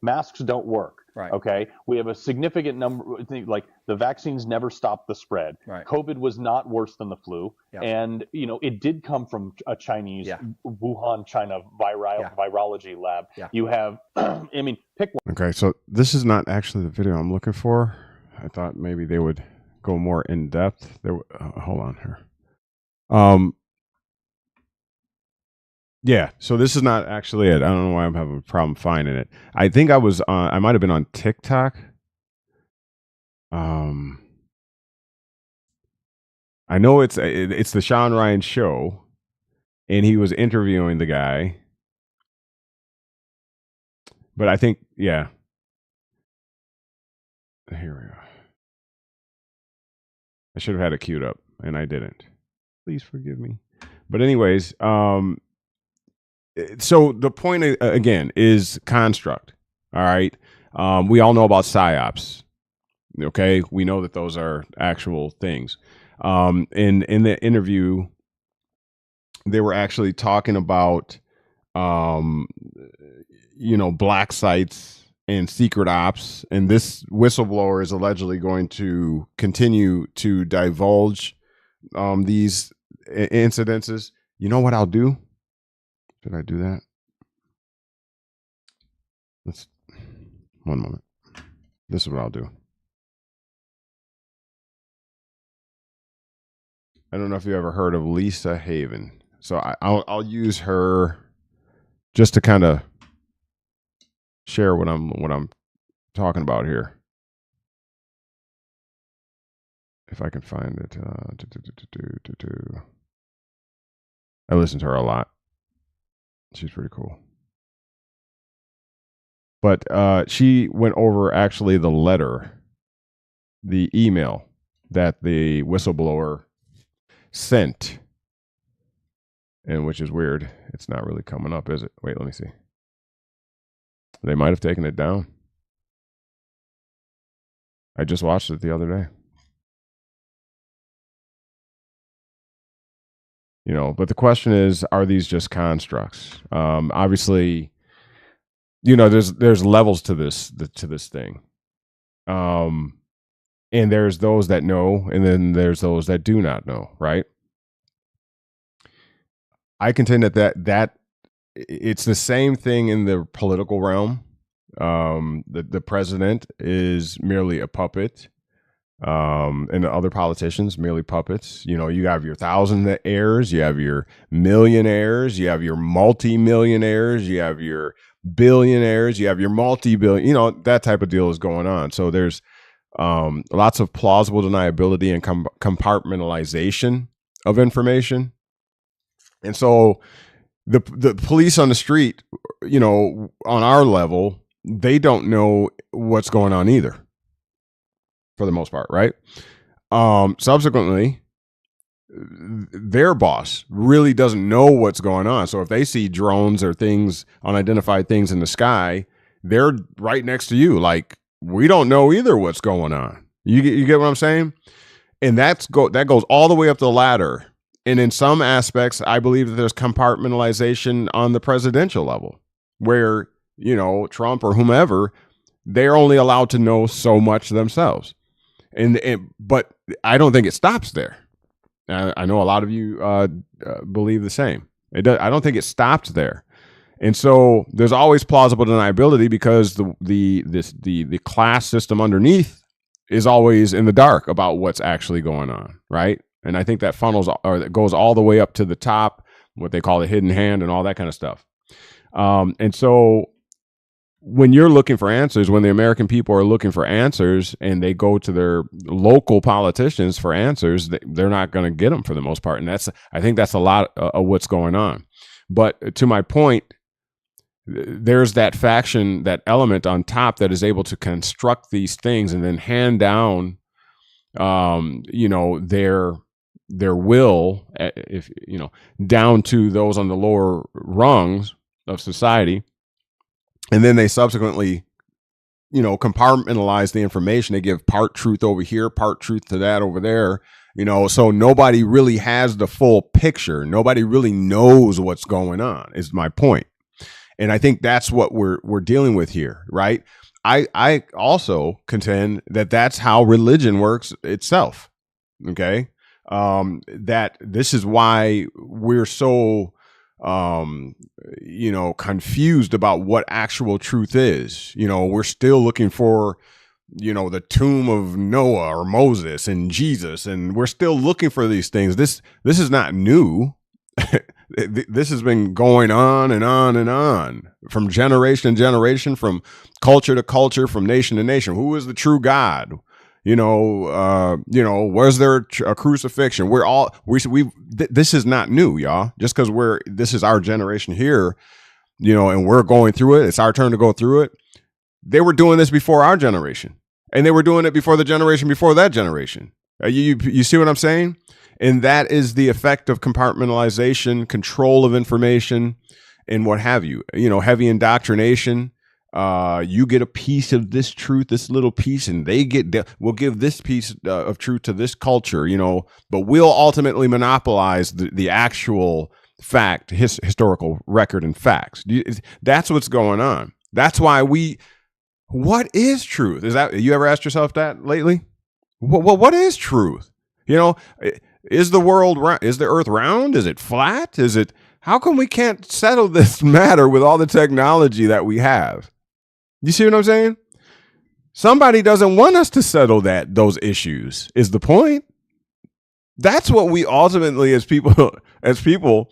masks don't work. Right. Okay. We have a significant number, like, the vaccines never stopped the spread. Right. COVID was not worse than the flu. Yep. And, it did come from a Chinese, Wuhan, China virology lab. Yeah. You have, I mean, pick one. Okay. So this is not actually the video I'm looking for. I thought maybe they would go more in depth. Hold on here. Yeah, so this is not actually it. I don't know why I'm having a problem finding it. I think I might have been on TikTok. I know it's the Sean Ryan show, and he was interviewing the guy. But I think, here we go. I should have had it queued up, and I didn't. Please forgive me. But anyways, so the point, again, is construct. All right. We all know about PSYOPs. Okay. We know that those are actual things. In the interview, they were actually talking about, black sites and secret ops. And this whistleblower is allegedly going to continue to divulge these incidences. You know what I'll do? Should I do that? One moment. This is what I'll do. I don't know if you ever heard of Lisa Haven. So I'll use her just to kind of share what I'm talking about here. If I can find it. I listen to her a lot. She's pretty cool. But she went over actually the email that the whistleblower sent. And which is weird. It's not really coming up, is it? Wait, let me see. They might have taken it down. I just watched it the other day. But the question is, are these just constructs? Obviously, there's levels to this thing. And there's those that know, and then there's those that do not know, right? I contend that it's the same thing in the political realm. The president is merely a puppet. And other politicians, merely puppets. You have your thousandaires, you have your millionaires, you have your multi-millionaires, you have your billionaires, you have your multi-billion, that type of deal is going on. So there's lots of plausible deniability and compartmentalization of information. And so the police on the street, on our level, they don't know what's going on either, for the most part, right? Subsequently, their boss really doesn't know what's going on. So if they see drones or things, unidentified things in the sky, they're right next to you. Like, we don't know either what's going on. You get what I'm saying? And that goes all the way up the ladder. And in some aspects, I believe that there's compartmentalization on the presidential level where, Trump or whomever, they're only allowed to know so much themselves. But I don't think it stops there. I know a lot of you believe the same. I don't think it stopped there. And so there's always plausible deniability because the class system underneath is always in the dark about what's actually going on, right? And I think that that goes all the way up to the top, what they call the hidden hand and all that kind of stuff. And so when you're looking for answers, when the American people are looking for answers and they go to their local politicians for answers, they're not going to get them for the most part. And I think that's a lot of what's going on. But to my point, there's that faction, that element on top that is able to construct these things and then hand down, their will, down to those on the lower rungs of society. And then they subsequently, compartmentalize the information. They give part truth over here, part truth to that over there, so nobody really has the full picture. Nobody really knows what's going on, is my point. And I think that's what we're dealing with here, right? I also contend that that's how religion works itself. Okay. That this is why we're so, confused about what actual truth is. We're still looking for, the tomb of Noah or Moses and Jesus, and we're still looking for these things. This is not new. This has been going on and on and on from generation to generation, from culture to culture, from nation to nation. Who is the true God? Was there a crucifixion? This is not new, y'all. Just because this is our generation here, and we're going through it. It's our turn to go through it. They were doing this before our generation, and they were doing it before the generation before that generation. You see what I'm saying? And that is the effect of compartmentalization, control of information, and what have you. Heavy indoctrination. You get a piece of this truth, this little piece, and we'll give this piece of truth to this culture, but we'll ultimately monopolize the actual fact, historical record and facts. That's what's going on. That's why what is truth? You ever asked yourself that lately? What is truth? Is the earth round? Is it flat? How come we can't settle this matter with all the technology that we have? You see what I'm saying? Somebody doesn't want us to settle those issues is the point. That's what we ultimately, as people,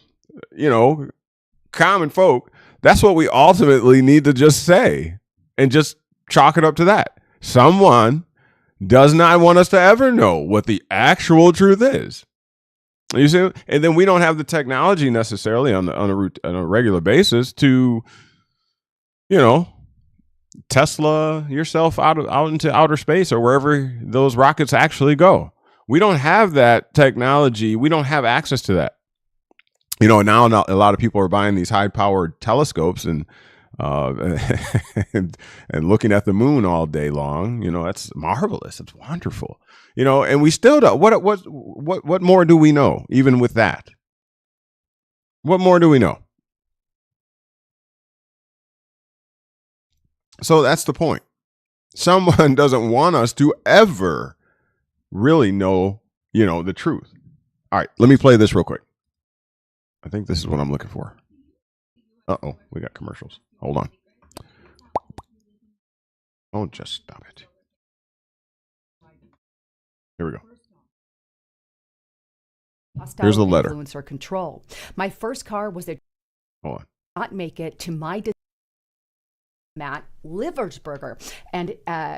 common folk, that's what we ultimately need to just say and just chalk it up to that. Someone does not want us to ever know what the actual truth is. You see? And then we don't have the technology necessarily on a regular basis to, Tesla yourself out into outer space or wherever those rockets actually go. We don't have that technology. We don't have access to that. Now a lot of people are buying these high-powered telescopes and and looking at the moon all day long. That's marvelous. It's wonderful. And we still don't. What more do we know? Even with that, what more do we know? So that's the point. Someone doesn't want us to ever really know, the truth. All right, let me play this real quick. I think this is what I'm looking for. Uh-oh, we got commercials. Hold on. Oh, just stop it. Here we go. Here's the letter. Influence or control. My first car was Hold on. not make it to my Matt Liversberger. And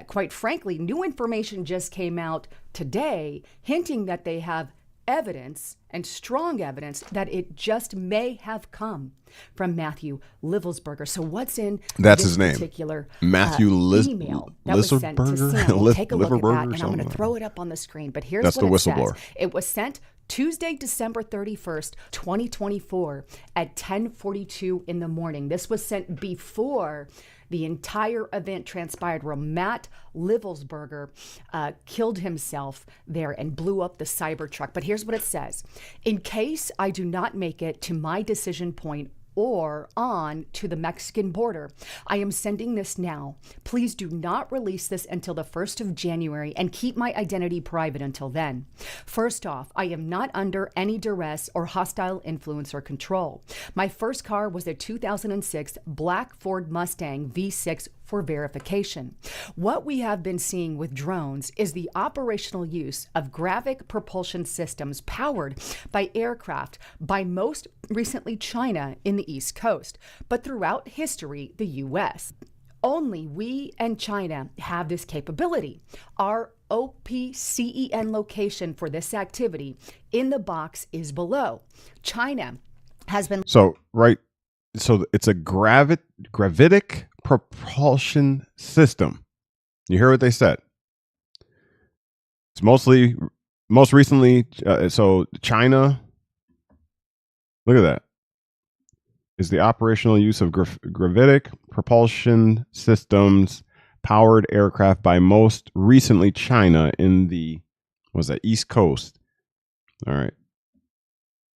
quite frankly, new information just came out today hinting that they have evidence and strong evidence that it just may have come from Matthew Liversberger. So what's in That's this his name, particular Matthew email that was sent to Sam? We'll take a look at that, and I'm going to throw it up on the screen. But here's That's what the it says. whistleblower. It was sent Tuesday, December 31st, 2024 at 10:42 in the morning. This was sent before the entire event transpired where Matt Liversberger killed himself there and blew up the Cybertruck. But here's what it says. In case I do not make it to my decision point or on to the Mexican border, I am sending this now. Please do not release this until the 1st of January and keep my identity private until then. First off, I am not under any duress or hostile influence or control. My first car was a 2006 black Ford Mustang V6 for verification. What we have been seeing with drones is the operational use of gravity propulsion systems powered by aircraft by most recently China in the East Coast, but throughout history, the US. Only we and China have this capability. Our OPCEN location for this activity in the box is below. China has been... So it's a gravitic propulsion system. You hear what they said? It's most recently, so China, look at that, is the operational use of gravitic propulsion systems powered aircraft by most recently China in the, East Coast. All right.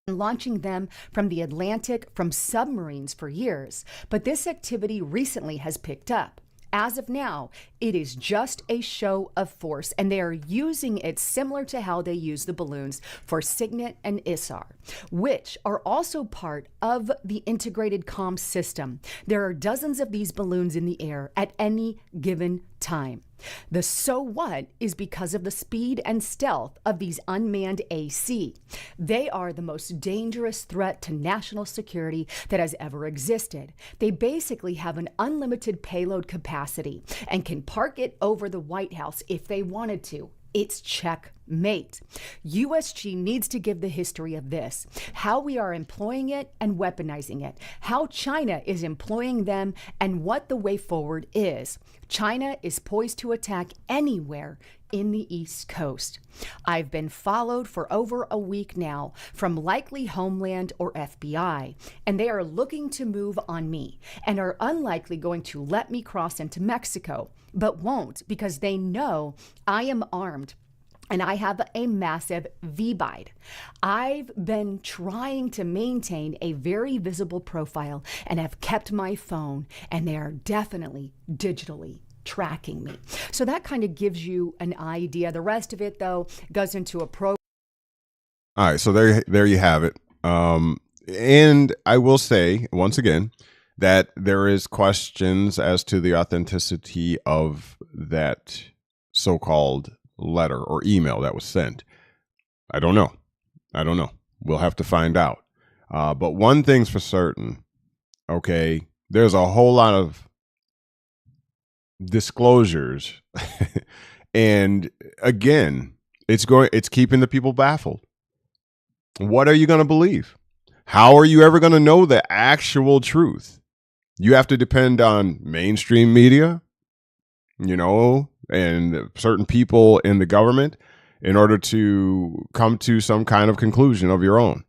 Launching them from the Atlantic from submarines for years, but this activity recently has picked up. As of now, it is just a show of force, and they are using it similar to how they use the balloons for Signet and ISAR, which are also part of the integrated comm system. There are dozens of these balloons in the air at any given time. The so what is because of the speed and stealth of these unmanned AC. They are the most dangerous threat to national security that has ever existed. They basically have an unlimited payload capacity and can park it over the White House if they wanted to. It's checkmate. USG needs to give the history of this, how we are employing it and weaponizing it, how China is employing them, and what the way forward is. China is poised to attack anywhere in the East Coast. I've been followed for over a week now from likely Homeland or FBI, and they are looking to move on me and are unlikely going to let me cross into Mexico, but won't because they know I am armed and I have a massive V-bite. I've been trying to maintain a very visible profile and have kept my phone, and they are definitely digitally tracking me. So that kind of gives you an idea. The rest of it, though, goes into a program. All right, so there you have it. And I will say once again that there is questions as to the authenticity of that so-called letter or email that was sent. I don't know. We'll have to find out. But one thing's for certain. Okay, there's a whole lot of disclosures, and again, it's keeping the people baffled. What are you going to believe? How are you ever going to know the actual truth? You have to depend on mainstream media, and certain people in the government in order to come to some kind of conclusion of your own.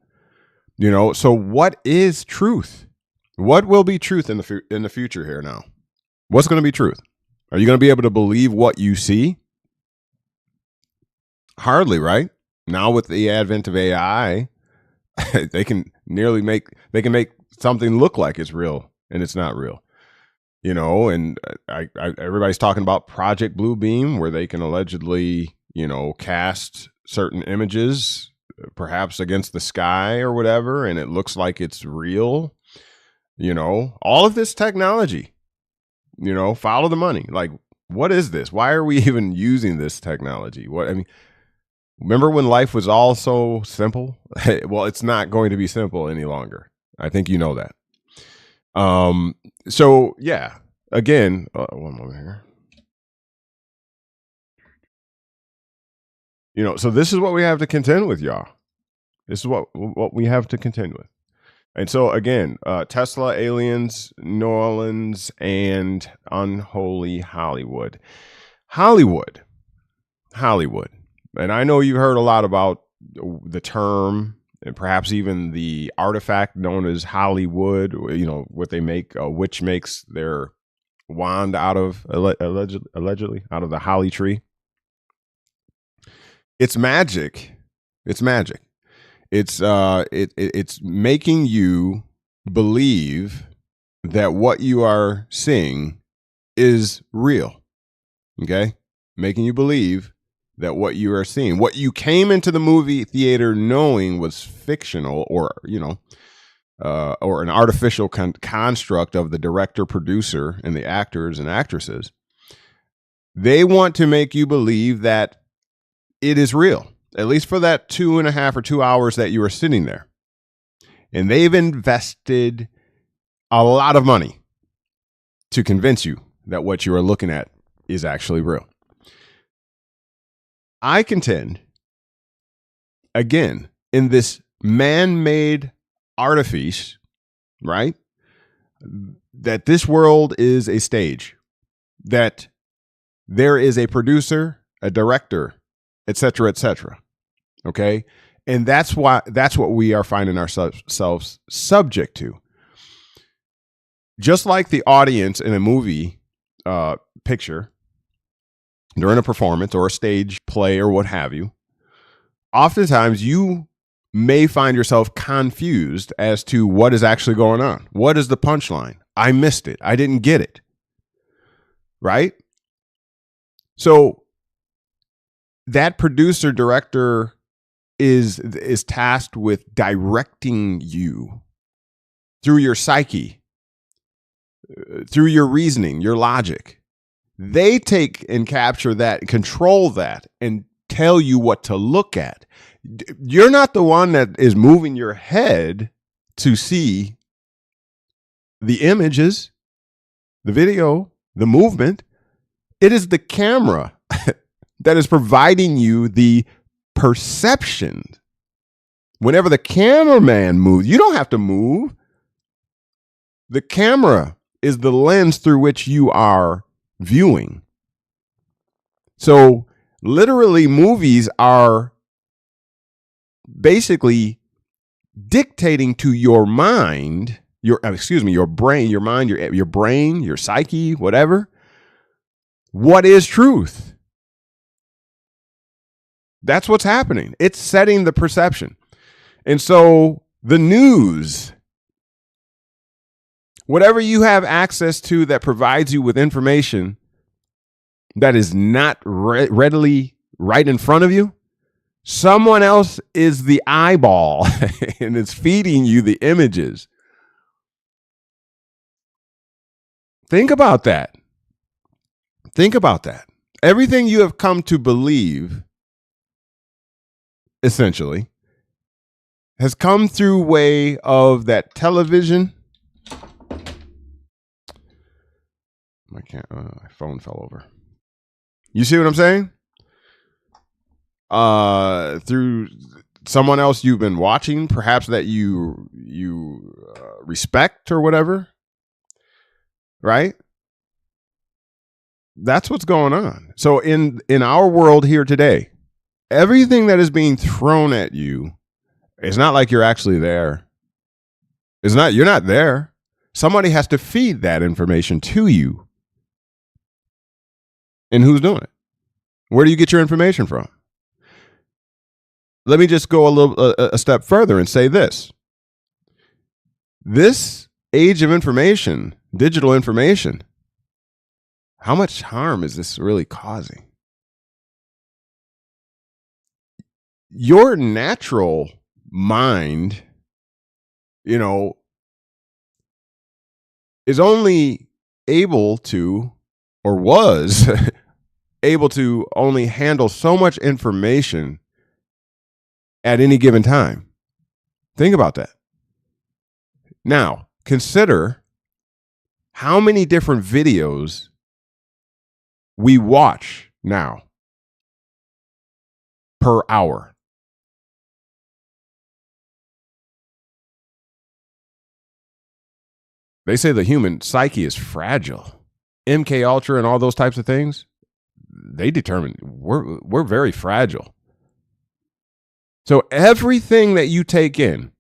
So what is truth? What will be truth in the future here now? What's going to be truth? Are you going to be able to believe what you see? Hardly, right? Now with the advent of AI, they can make something look like it's real and it's not real. And everybody's talking about Project Blue Beam, where they can allegedly, cast certain images, perhaps against the sky or whatever, and it looks like it's real. All of this technology, follow the money. Like, what is this? Why are we even using this technology? Remember when life was all so simple? Well, it's not going to be simple any longer. I think you know that. So yeah, again, one moment here. So this is what we have to contend with, y'all. This is what we have to contend with. And so again, Tesla, aliens, New Orleans, and unholy Hollywood. Hollywood. And I know you've heard a lot about the term and perhaps even the artifact known as Hollywood, what they make, which makes their wand out of, allegedly, out of the holly tree. It's magic. It's magic. It's making you believe that what you are seeing is real. Okay? Making you believe that what you are seeing, what you came into the movie theater knowing was fictional or an artificial construct of the director, producer, and the actors and actresses. They want to make you believe that it is real, at least for that 2.5 or 2 hours that you were sitting there. And they've invested a lot of money to convince you that what you are looking at is actually real. I contend, again, in this man-made artifice, right, that this world is a stage, that there is a producer, a director, etc., etc. Okay, and that's what we are finding ourselves subject to. Just like the audience in a movie picture during a performance or a stage play or what have you, oftentimes you may find yourself confused as to what is actually going on. What is the punchline? I missed it. I didn't get it. Right? So that producer director is tasked with directing you through your psyche, through your reasoning, your logic. They take and capture that, control that, and tell you what to look at. You're not the one that is moving your head to see the images, the video, the movement. It is the camera that is providing you the perception. Whenever the cameraman moves, you don't have to move. The camera is the lens through which you are viewing. So literally, movies are basically dictating to your mind, your brain, your mind, your brain, your psyche, whatever. What is truth? That's what's happening. It's setting the perception. And so the news, whatever you have access to that provides you with information that is not readily right in front of you, someone else is the eyeball and it's feeding you the images. Think about that. Think about that. Everything you have come to believe, essentially, has come through way of that television. My phone fell over. You see what I'm saying? Through someone else you've been watching, perhaps that you respect or whatever, right? That's what's going on. So in our world here today, everything that is being thrown at you, it's not like you're actually there. You're not there. Somebody has to feed that information to you. And who's doing it? Where do you get your information from? Let me just go a step further and say this. This age of information, digital information, how much harm is this really causing? Your natural mind, is only able to, or was able to only handle so much information at any given time. Think about that. Now, consider how many different videos we watch now per hour. They say the human psyche is fragile. MK Ultra and all those types of things, they determine we're very fragile. So everything that you take in,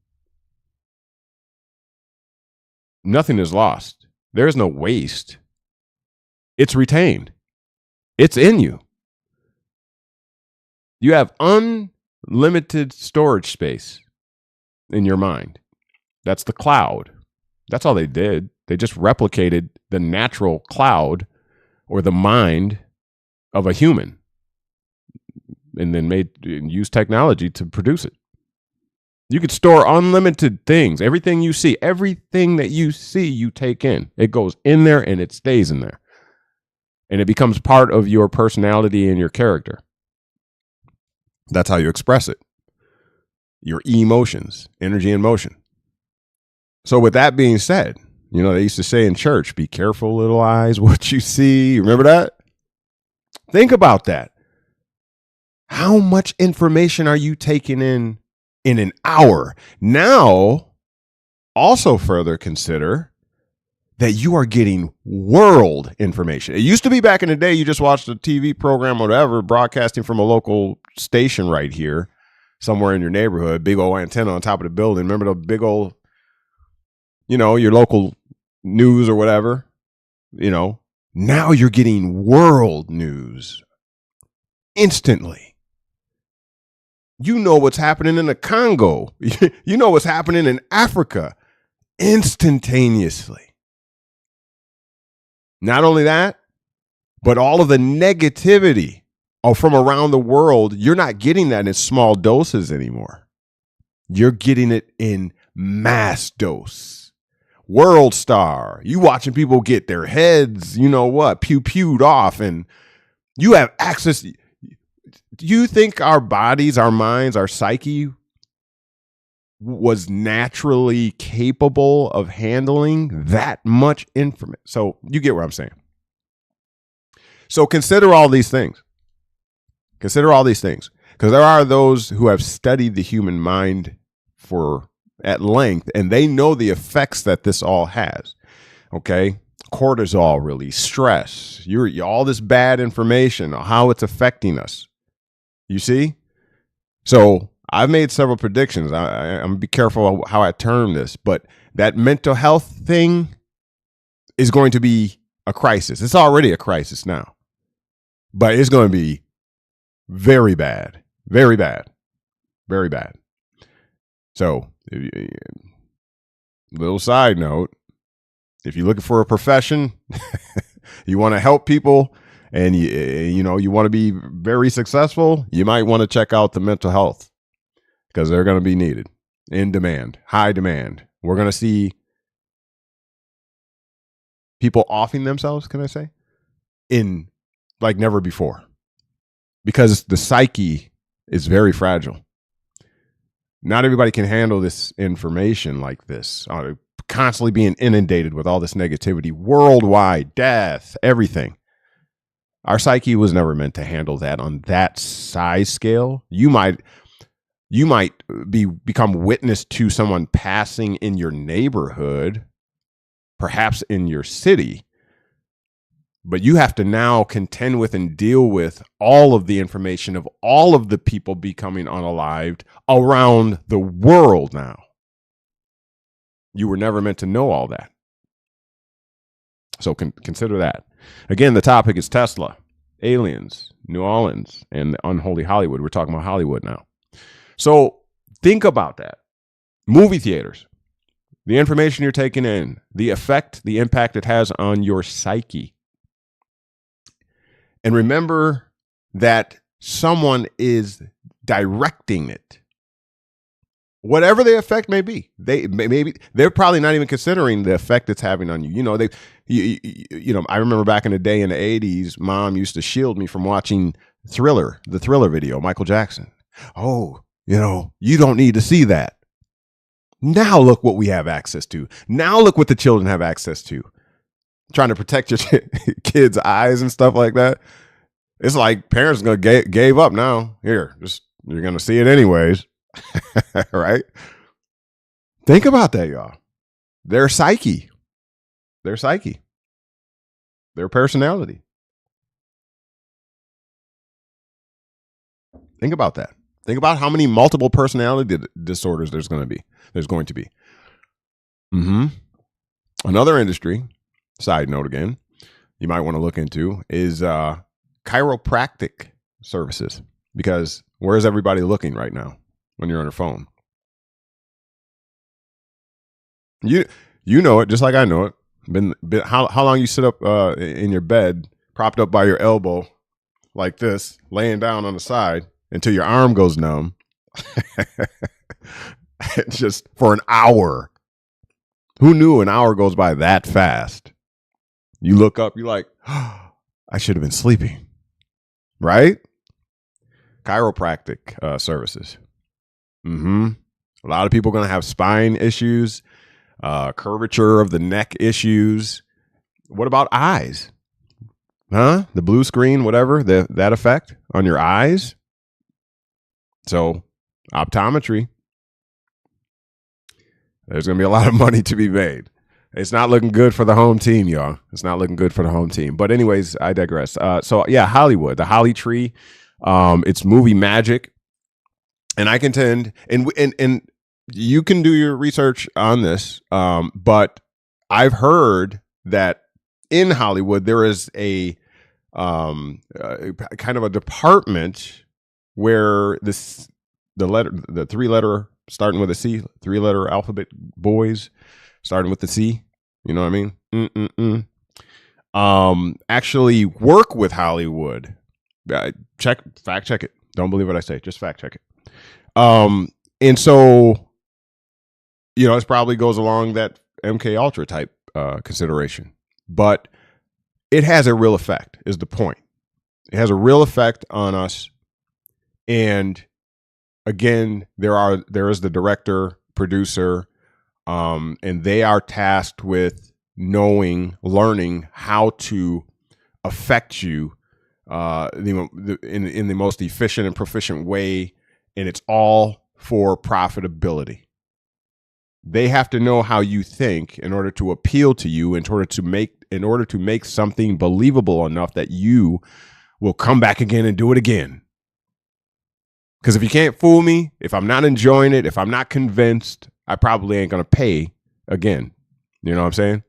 nothing is lost. There's no waste. It's retained. It's in you. You have unlimited storage space in your mind. That's the cloud. That's all they did. They just replicated the natural cloud or the mind of a human and then use technology to produce it. You could store unlimited things. Everything you see, you take in. It goes in there and it stays in there. And it becomes part of your personality and your character. That's how you express it. Your emotions, energy and motion. So with that being said, they used to say in church, be careful, little eyes, what you see. Remember that? Think about that. How much information are you taking in an hour? Now, also further consider that you are getting world information. It used to be back in the day, you just watched a TV program, whatever, broadcasting from a local station right here, somewhere in your neighborhood, big old antenna on top of the building. Remember the big old, your local news or whatever, now you're getting world news instantly. You know what's happening in the Congo. You know what's happening in Africa instantaneously. Not only that, but all of the negativity from around the world, you're not getting that in small doses anymore. You're getting it in mass dose. World star. You watching people get their heads, pew-pewed off, and you have access. Do you think our bodies, our minds, our psyche was naturally capable of handling that much information? So you get what I'm saying. So consider all these things. Consider all these things, because there are those who have studied the human mind at length, and they know the effects that this all has. Okay, cortisol release, stress, all this bad information, how it's affecting us. You see? So I've made several predictions. I'm going to be careful how I term this, but that mental health thing is going to be a crisis. It's already a crisis now, but it's going to be very bad, very bad, very bad. So, little side note, if you're looking for a profession, you want to help people, and you want to be very successful, you might want to check out the mental health, because they're going to be needed, in demand, high demand. We're going to see people offing themselves, can I say, in like never before, because the psyche is very fragile. Not everybody can handle this information like this, constantly being inundated with all this negativity, worldwide, death, everything. Our psyche was never meant to handle that on that size scale. You might become witness to someone passing in your neighborhood, perhaps in your city, but you have to now contend with and deal with all of the information of all of the people becoming unalived around the world now. You were never meant to know all that. So consider that. Again, the topic is Tesla, aliens, New Orleans, and the unholy Hollywood. We're talking about Hollywood now. So think about that. Movie theaters, the information you're taking in, the effect, the impact it has on your psyche. And remember that someone is directing it. Whatever the effect may be, they're probably not even considering the effect it's having on you. I remember back in the day in the 80s, Mom used to shield me from watching the Thriller video, Michael Jackson. Oh, you don't need to see that. Now look what we have access to. Now look what the children have access to. trying to protect your kids' eyes and stuff like that. It's like parents are gonna gave up now. Here, just you're gonna see it anyways, right? Think about that, y'all. Their psyche, their personality. Think about that. Think about how many multiple personality disorders there's going to be. Another industry, side note again, you might want to look into is chiropractic services. Because where's everybody looking right now when you're on your phone? You know it just like I know it. Been how long you sit up in your bed, propped up by your elbow, like this, laying down on the side until your arm goes numb, just for an hour. Who knew an hour goes by that fast? You look up, you're like, oh, I should have been sleeping, right? Chiropractic services. A lot of people are going to have spine issues. Curvature of the neck issues. What about eyes? The blue screen, whatever, that effect on your eyes. So, optometry. There's going to be a lot of money to be made. It's not looking good for the home team, y'all. It's not looking good for the home team. But anyways, I digress. So, yeah, Hollywood, the Holly Tree. It's movie magic. And I contend, and you can do your research on this, but I've heard that in Hollywood there is a kind of a department where the 3-letter starting with a C, 3-letter alphabet boys starting with the C, you know what I mean? Actually work with Hollywood. Fact check it. Don't believe what I say. Just fact check it. And so, you know, it probably goes along that MK Ultra type consideration, but it has a real effect is the point. It has a real effect on us. And again, there is the director, producer, and they are tasked with learning how to affect you in the most efficient and proficient way. And it's all for profitability. They have to know how you think in order to appeal to you, in order to make something believable enough that you will come back again and do it again. Because if you can't fool me, if I'm not enjoying it, if I'm not convinced, I probably ain't going to pay again. You know what I'm saying?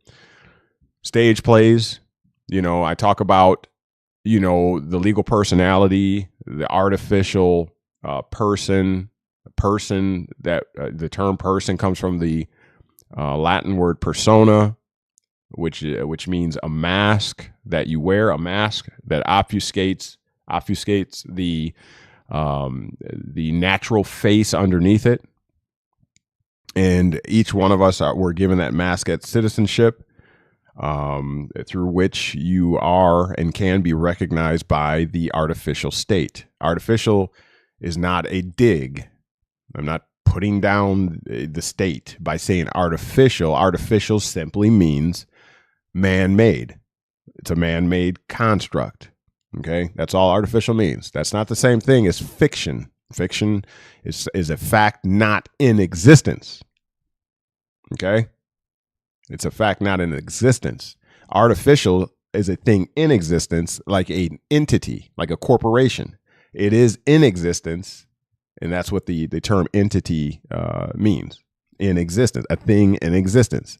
Stage plays, you know, I talk about, you know, the legal personality, the artificial person that the term person comes from the Latin word persona, which means a mask that you wear, a mask that obfuscates the natural face underneath it. And each one of us we're given that mask at citizenship, through which you are and can be recognized by the artificial state. Artificial is not a dig. I'm not putting down the state by saying artificial. Artificial simply means man-made. It's a man-made construct. Okay, that's all artificial means. That's not the same thing as fiction. Fiction is a fact not in existence. Okay, it's a fact not in existence. Artificial is a thing in existence, like an entity, like a corporation. It is in existence, and that's what the term entity means. In existence, a thing in existence.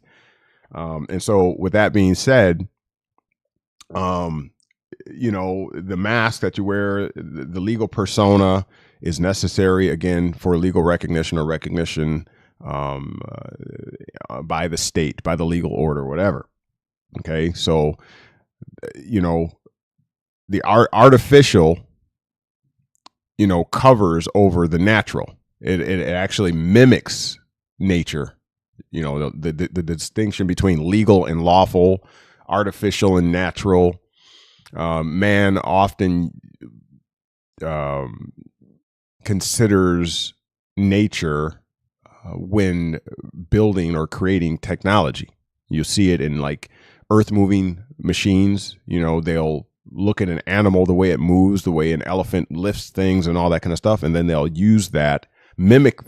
And so, with that being said, you know, the mask that you wear, the legal persona is necessary, again, for legal recognition or recognition by the state, by the legal order, whatever. Okay, so, you know, the artificial, you know, covers over the natural. It actually mimics nature. You know, the distinction between legal and lawful, artificial and natural. Man often considers nature when building or creating technology. You see it in like earth moving machines. You know, they'll look at an animal, the way it moves, the way an elephant lifts things and all that kind of stuff. And then they'll use that, mimic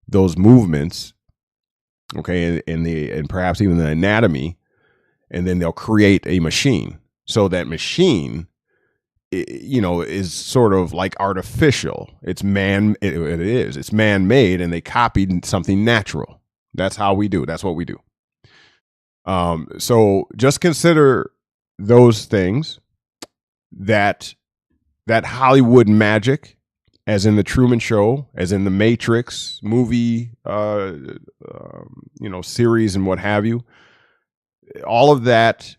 those movements, okay, and perhaps even the anatomy. And then they'll create a machine. So that machine, you know, is sort of like artificial. It's it's man-made, and they copied something natural. That's how we do. That's what we do. So just consider those things, that Hollywood magic, as in the Truman Show, as in the Matrix movie, series and what have you. All of that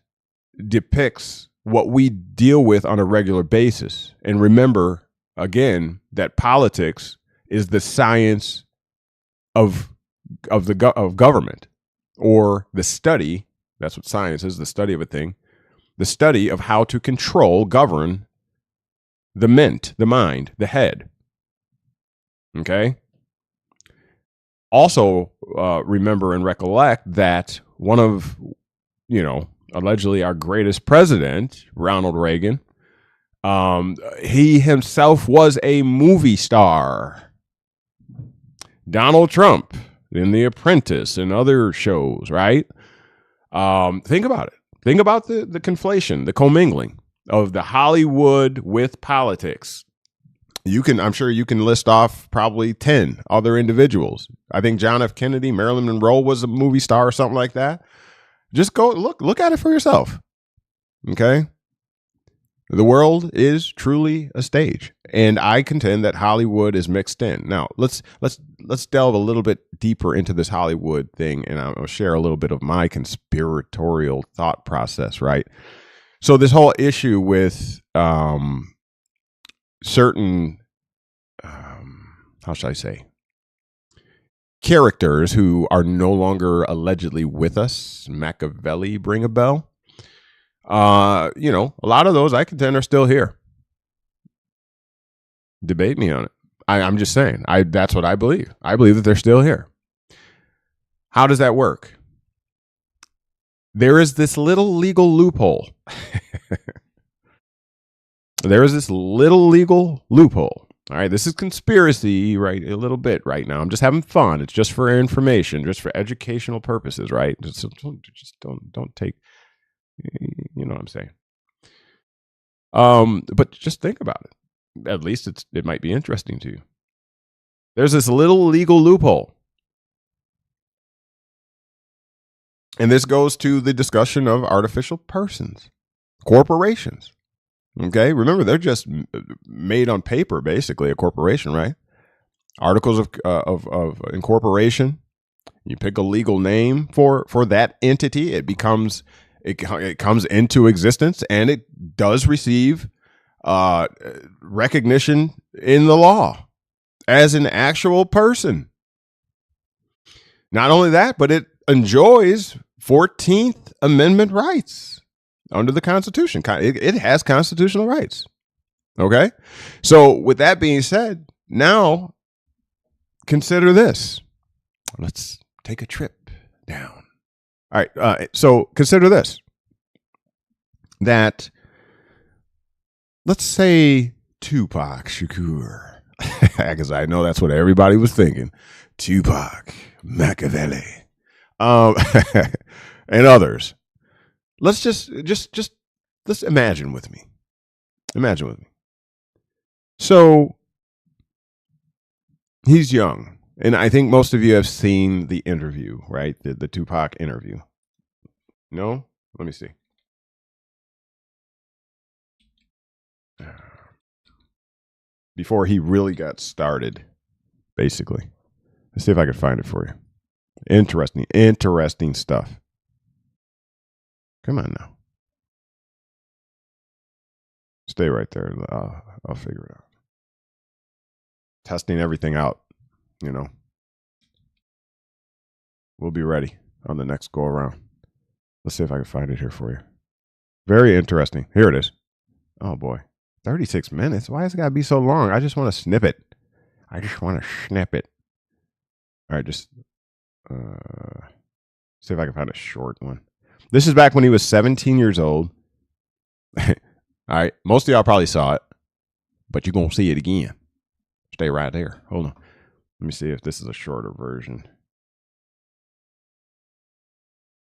depicts what we deal with on a regular basis. And remember, again, that politics is the science of government, or the study. That's what science is, the study of a thing, the study of how to control, govern the mind, the head. Okay? Also, remember and recollect that one of, allegedly our greatest president, Ronald Reagan, he himself was a movie star. Donald Trump in The Apprentice and other shows, right? Think about it. Think about the conflation, the commingling of the Hollywood with politics. I'm sure you can list off probably 10 other individuals. I think John F. Kennedy, Marilyn Monroe was a movie star or something like that. Just go look at it for yourself. Okay? The world is truly a stage, and I contend that Hollywood is mixed in. Now, let's delve a little bit deeper into this Hollywood thing, and I'll share a little bit of my conspiratorial thought process, right? So this whole issue with certain, how should I say, characters who are no longer allegedly with us, Machiavelli, bring a bell? A lot of those I contend are still here. Debate me on it. I'm just saying. That's what I believe. I believe that they're still here. How does that work? There is this little legal loophole. There is this little legal loophole. All right, this is conspiracy, right? A little bit right now. I'm just having fun. It's just for information, just for educational purposes, right? Just don't take. You know what I'm saying? But just think about it. At least it might be interesting to you. There's this little legal loophole. And this goes to the discussion of artificial persons, corporations. Okay? Remember, they're just made on paper, basically, a corporation, right? Articles of incorporation. You pick a legal name for that entity. It becomes... It comes into existence, and it does receive recognition in the law as an actual person. Not only that, but it enjoys 14th Amendment rights under the Constitution. It has constitutional rights. Okay? So with that being said, now consider this. Let's take a trip down. All right, so consider this, that let's say Tupac Shakur, because I know that's what everybody was thinking, Tupac, Machiavelli, and others. Let's just let's imagine with me. Imagine with me. So he's young. And I think most of you have seen the interview, right? The Tupac interview. No? Let me see. Before he really got started, basically. Let's see if I can find it for you. Interesting stuff. Come on now. Stay right there. I'll figure it out. Testing everything out. We'll be ready on the next go around. Let's see if I can find it here for you. Very interesting. Here it is. Oh boy. 36 minutes. Why has it got to be so long? I just want to snip it. All right, just see if I can find a short one. This is back when he was 17 years old. All right. Most of y'all probably saw it, but you're going to see it again. Stay right there. Hold on. Let me see if this is a shorter version.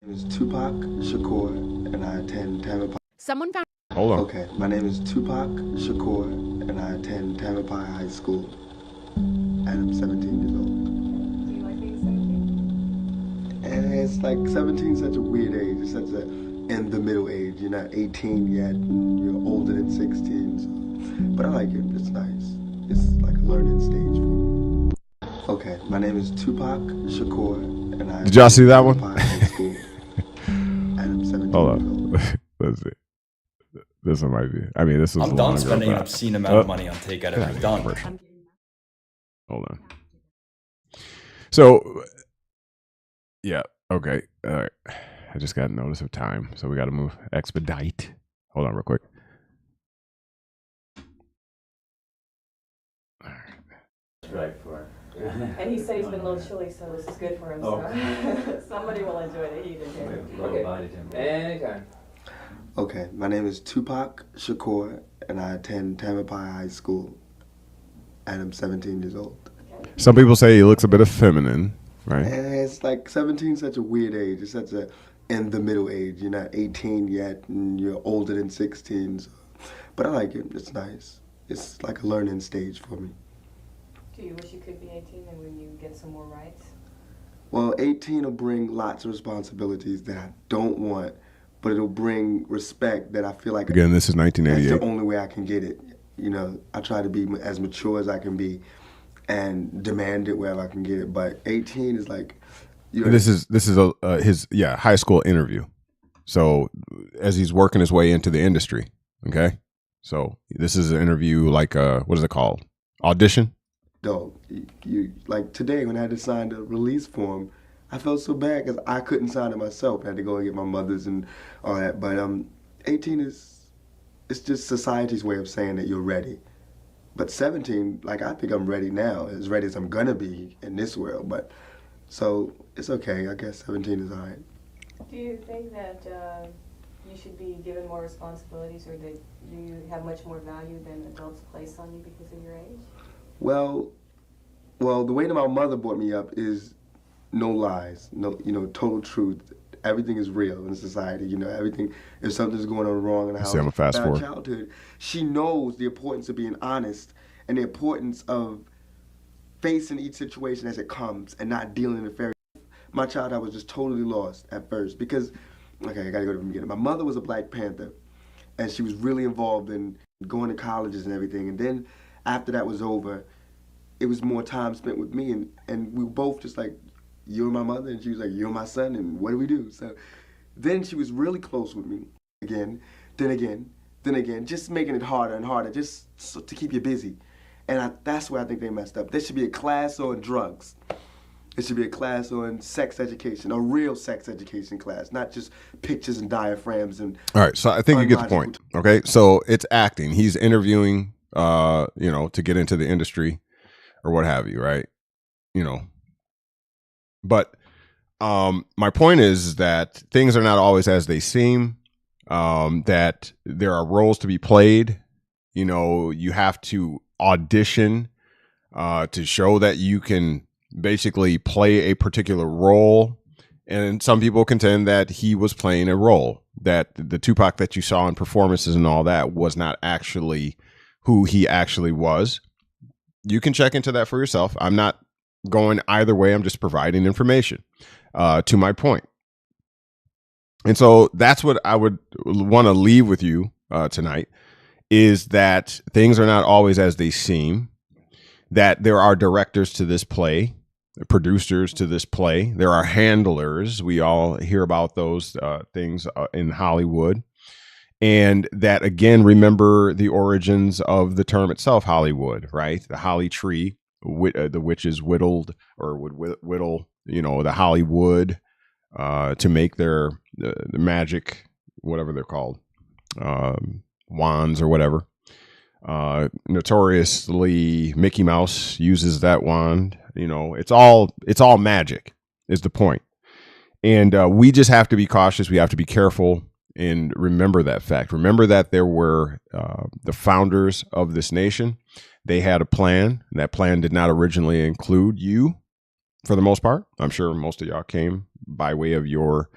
My name is Tupac Shakur, and I attend Tampapai. Someone found. Hold on. Okay, my name is Tupac Shakur, and I attend Tampapai High School, and I'm 17 years old. Do you like being 17? And it's like 17 is such a weird age. It's such a in the middle age. You're not 18 yet, and you're older than 16. So. But I like it. It's nice. It's like a learning stage for me. Okay, my name is Tupac Shakur, and I. Did y'all see that one? High School, and I'm 17 Hold years old. on. Let's see. This one might be. I mean, this was. I'm done spending an obscene amount of money on takeout. I'm done. Hold on. So, yeah. Okay. All right. I just got a notice of time, so we got to move. Expedite. Hold on, real quick. Right for him. And he said he's been a little chilly, so this is good for him. So somebody will enjoy the heat in here. Okay. Anytime. Okay, my name is Tupac Shakur, and I attend Tampapai High School, and I'm 17 years old. Some people say he looks a bit effeminate, right? And it's like 17 is such a weird age. It's such a in the middle age. You're not 18 yet, and you're older than 16. So. But I like it. It's nice. It's like a learning stage for me. Do you wish you could be 18 and when you get some more rights? Well, 18 will bring lots of responsibilities that I don't want, but it'll bring respect that I feel like. Again, this is 1988. That's the only way I can get it. You know, I try to be as mature as I can be and demand it wherever I can get it. But 18 is like. This is his high school interview. So as he's working his way into the industry, okay. So this is an interview like what is it called? Audition. Dog, you like today when I had to sign the release form, I felt so bad because I couldn't sign it myself. I had to go and get my mother's and all that. But 18 it's just society's way of saying that you're ready. But 17, like I think I'm ready now, as ready as I'm gonna be in this world. But so it's okay. I guess 17 is all right. Do you think that you should be given more responsibilities, or that you have much more value than adults place on you because of your age? Well, the way that my mother brought me up is no lies, no, total truth. Everything is real in society. Everything. If something's going on wrong in the house, I'm a fast forward. Childhood, she knows the importance of being honest and the importance of facing each situation as it comes and not dealing with fairy. My childhood was just totally lost at first because, okay, I gotta go to the beginning. My mother was a Black Panther, and she was really involved in going to colleges and everything. And then after that was over, it was more time spent with me, and we were both just like, you're my mother, and she was like, you're my son, and what do we do? So then she was really close with me again, then again, just making it harder and harder, just so, to keep you busy. And that's where I think they messed up. There should be a class on drugs. It should be a class on sex education, a real sex education class, not just pictures and diaphragms and. All right, so I think you get the point. Okay, so it's acting. He's interviewing, to get into the industry or what have you, right? But my point is that things are not always as they seem. That there are roles to be played. You have to audition to show that you can basically play a particular role. And some people contend that he was playing a role, that the Tupac that you saw in performances and all that was not actually who he actually was. You can check into that for yourself. I'm not going either way. I'm just providing information to my point. And so that's what I would want to leave with you tonight, is that things are not always as they seem, that there are directors to this play, producers to this play. There are handlers. We all hear about those things in Hollywood. And that, again, remember the origins of the term itself, Hollywood, right? The holly tree, the witches whittled or would whittle, the Hollywood to make the magic, whatever they're called, wands or whatever. Notoriously, Mickey Mouse uses that wand. It's all magic is the point. And we just have to be cautious. We have to be careful and remember that fact. Remember that there were the founders of this nation. They had a plan. And that plan did not originally include you for the most part. I'm sure most of y'all came by way of your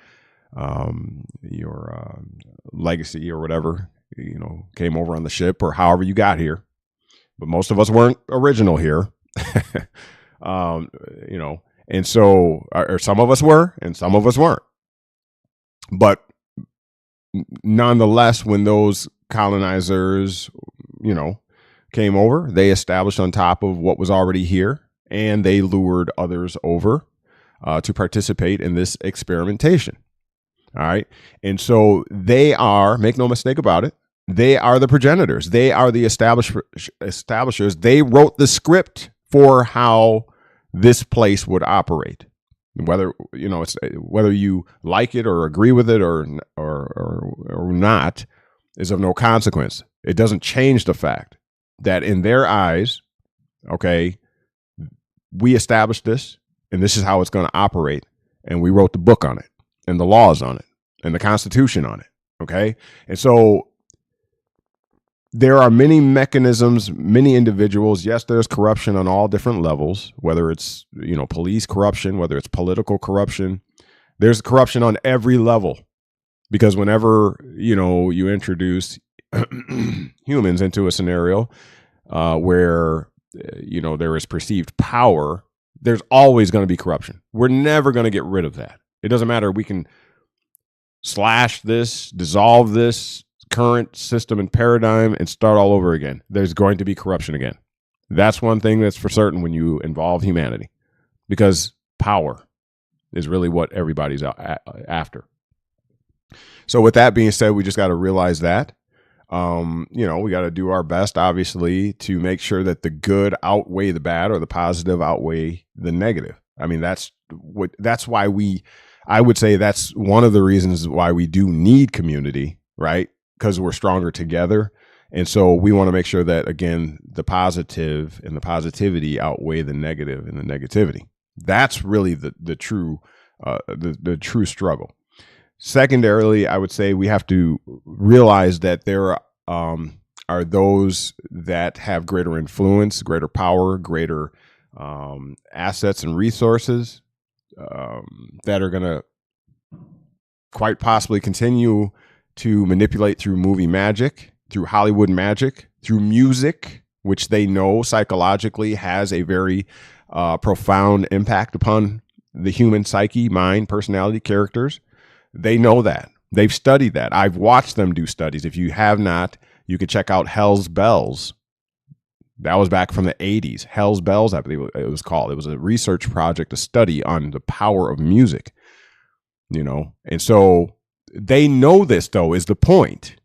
legacy or whatever, came over on the ship or however you got here. But most of us weren't original here. And so, or some of us were, and some of us weren't. But nonetheless, when those colonizers, came over, they established on top of what was already here, and they lured others over to participate in this experimentation. All right. And so they are, make no mistake about it, they are the progenitors. They are the establishers. They wrote the script for how this place would operate. Whether whether you like it or agree with it or not is of no consequence. It doesn't change the fact that in their eyes, okay, we established this and this is how it's going to operate, and we wrote the book on it and the laws on it and the Constitution on it. Okay, and so there are many mechanisms, many individuals. Yes, there's corruption on all different levels, whether it's, police corruption, whether it's political corruption. There's corruption on every level, because whenever, you introduce humans into a scenario where, there is perceived power, there's always going to be corruption. We're never going to get rid of that. It doesn't matter. We can slash this, dissolve this current system and paradigm and start all over again. There's going to be corruption again. That's one thing that's for certain when you involve humanity, because power is really what everybody's after. So with that being said, we just got to realize that, we got to do our best, obviously, to make sure that the good outweigh the bad or the positive outweigh the negative. I mean, that's why I would say that's one of the reasons why we do need community, right? Because we're stronger together. And so we want to make sure that, again, the positive and the positivity outweigh the negative and the negativity. That's really the true struggle. Secondarily, I would say we have to realize that there are those that have greater influence, greater power, greater assets and resources that are going to quite possibly continue to manipulate through movie magic, through Hollywood magic, through music, which they know psychologically has a very profound impact upon the human psyche, mind, personality, characters. They know that. They've studied that. I've watched them do studies. If you have not, you can check out Hell's Bells. That was back from the 80s. Hell's Bells, I believe it was called. It was a research project, a study on the power of music, And so they know this, though, is the point.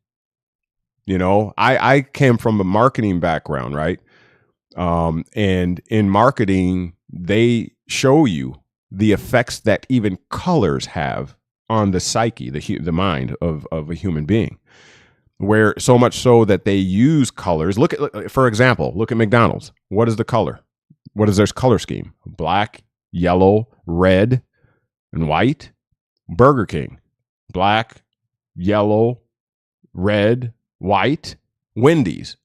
I came from a marketing background, right? And in marketing, they show you the effects that even colors have on the psyche, the mind of a human being, where so much so that they use colors. For example, look at McDonald's. What is the color? What is their color scheme? Black, yellow, red, and white. Burger King, black, yellow, red, white. Wendy's,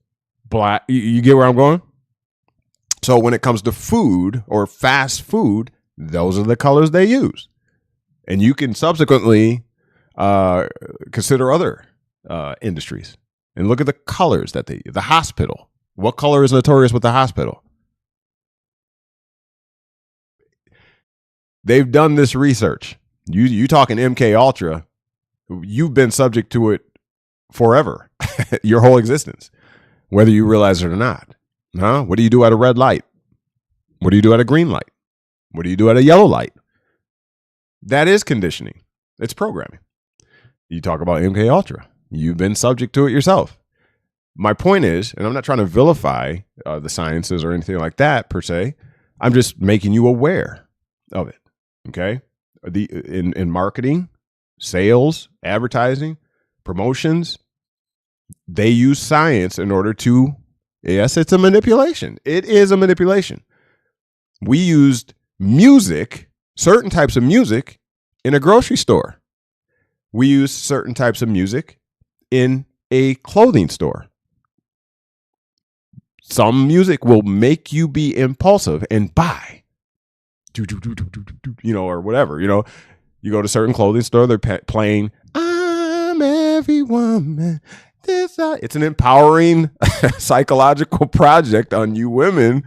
black. You get where I'm going? So when it comes to food or fast food, those are the colors they use. And you can subsequently consider other industries and look at the colors that the hospital. What color is notorious with the hospital? They've done this research. You talking MK Ultra, you've been subject to it forever, your whole existence, whether you realize it or not. What do you do at a red light? What do you do at a green light? What do you do at a yellow light? That is conditioning. It's programming. You talk about MK Ultra. You've been subject to it yourself. My point is, and I'm not trying to vilify the sciences or anything like that per se. I'm just making you aware of it. Okay? In marketing, sales, advertising, promotions, they use science in order to, yes, it's a manipulation. It is a manipulation. We used music, certain types of music, in a grocery store. We use certain types of music in a clothing store. Some music will make you be impulsive and buy, or whatever. You go to certain clothing store, they're playing "I'm Every Woman." It's an empowering psychological project on you women.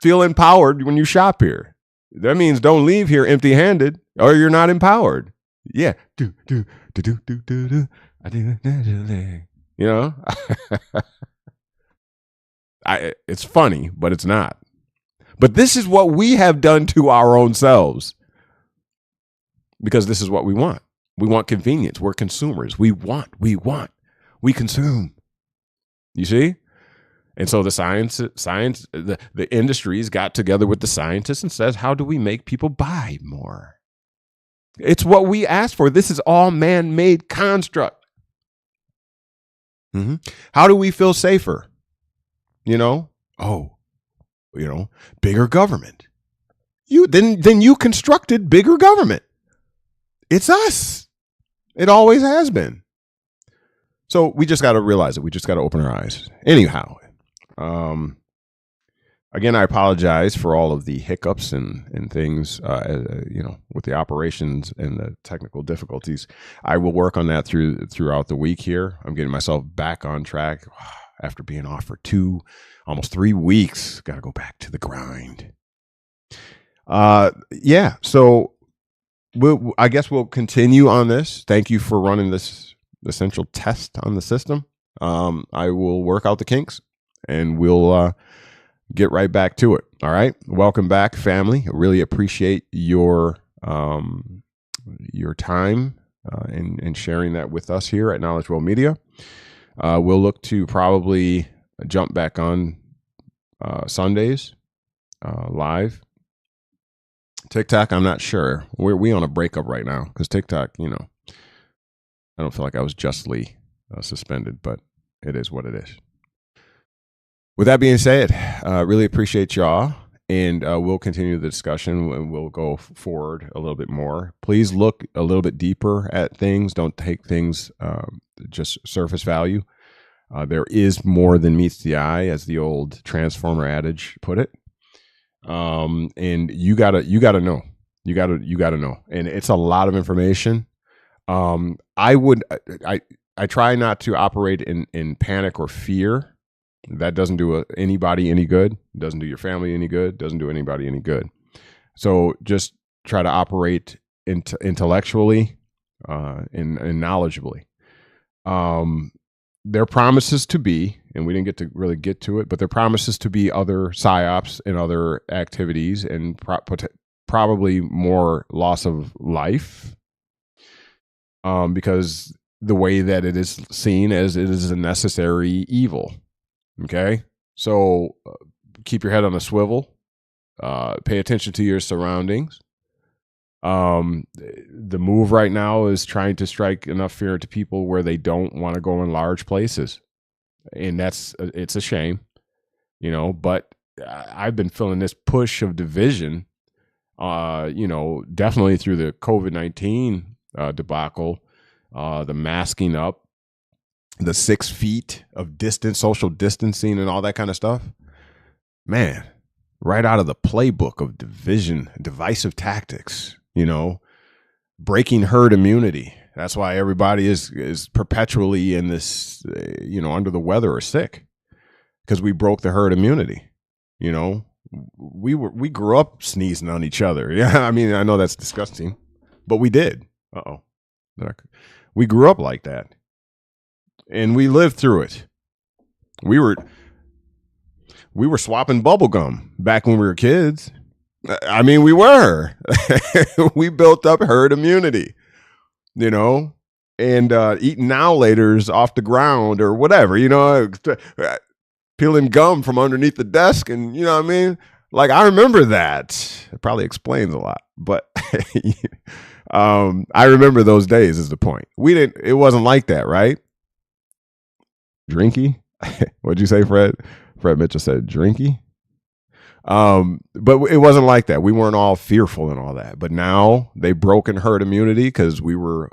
Feel empowered when you shop here. That means don't leave here empty-handed, or you're not empowered. Yeah, I do it naturally. It's funny, but it's not. But this is what we have done to our own selves, because this is what we want. We want convenience. We're consumers. We consume. You see? And so the industries got together with the scientists and says, how do we make people buy more? It's what we asked for. This is all man-made construct. How do we feel safer? Bigger government. Then you constructed bigger government. It's us. It always has been. So we just got to realize it. We just got to open our eyes. Anyhow, again, I apologize for all of the hiccups and things, with the operations and the technical difficulties. I will work on that throughout the week here. I'm getting myself back on track after being off for almost 3 weeks. Got to go back to the grind. So I guess we'll continue on this. Thank you for running this essential test on the system. I will work out the kinks and we'll get right back to it. All right. Welcome back, family. I really appreciate your time and sharing that with us here at KnowledgeWell Media. We'll look to probably jump back on Sundays live. TikTok, I'm not sure. We on a breakup right now because TikTok, I don't feel like I was justly suspended, but it is what it is. With that being said, really appreciate y'all, and we'll continue the discussion and we'll go forward a little bit more. Please look a little bit deeper at things. Don't take things just surface value. There is more than meets the eye, as the old Transformer adage put it. And you gotta know. You gotta know. And it's a lot of information. I try not to operate in panic or fear. That doesn't do anybody any good. Doesn't do your family any good. Doesn't do anybody any good. So just try to operate intellectually and knowledgeably. There promises to be, and we didn't really get to it, but there promises to be other psyops and other activities and probably more loss of life, because the way that it is seen as it is a necessary evil. Okay, so keep your head on a swivel. Pay attention to your surroundings. The move right now is trying to strike enough fear into people where they don't want to go in large places, and it's a shame, But I've been feeling this push of division, definitely through the COVID-19 debacle, the masking up, the 6 feet of distance, social distancing, and all that kind of stuff. Man, right out of the playbook of division, divisive tactics, breaking herd immunity. That's why everybody is perpetually in this, under the weather or sick, because we broke the herd immunity. We grew up sneezing on each other. Yeah, I mean, I know that's disgusting, but we did. We grew up like that, and we lived through it. We were swapping bubble gum back when we were kids. I mean, we were. We built up herd immunity, and eating now-laters off the ground or whatever, peeling gum from underneath the desk, and what I mean? Like, I remember that. It probably explains a lot, but I remember those days is the point. It wasn't like that, right? Drinky? What'd you say, Fred? Fred Mitchell said drinky. But it wasn't like that. We weren't all fearful and all that. But now they've broken herd immunity because we were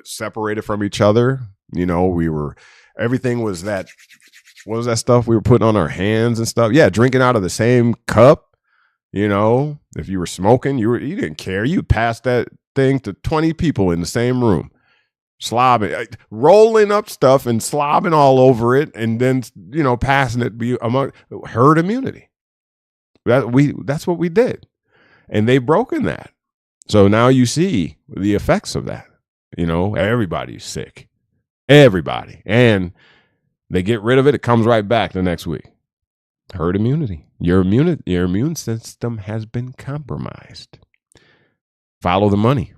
separated from each other. You know, everything was that, what was that stuff we were putting on our hands and stuff? Yeah, drinking out of the same cup. You know, if you were smoking, you didn't care. You passed that thing to 20 people in the same room, slobbing, rolling up stuff and slobbing all over it, and then, you know, passing it among herd immunity. That's what we did, and they've broken that. So now you see the effects of that. You know, everybody's sick, everybody, and they get rid of it. It comes right back the next week. Herd immunity. Your immune system has been compromised. Follow the money.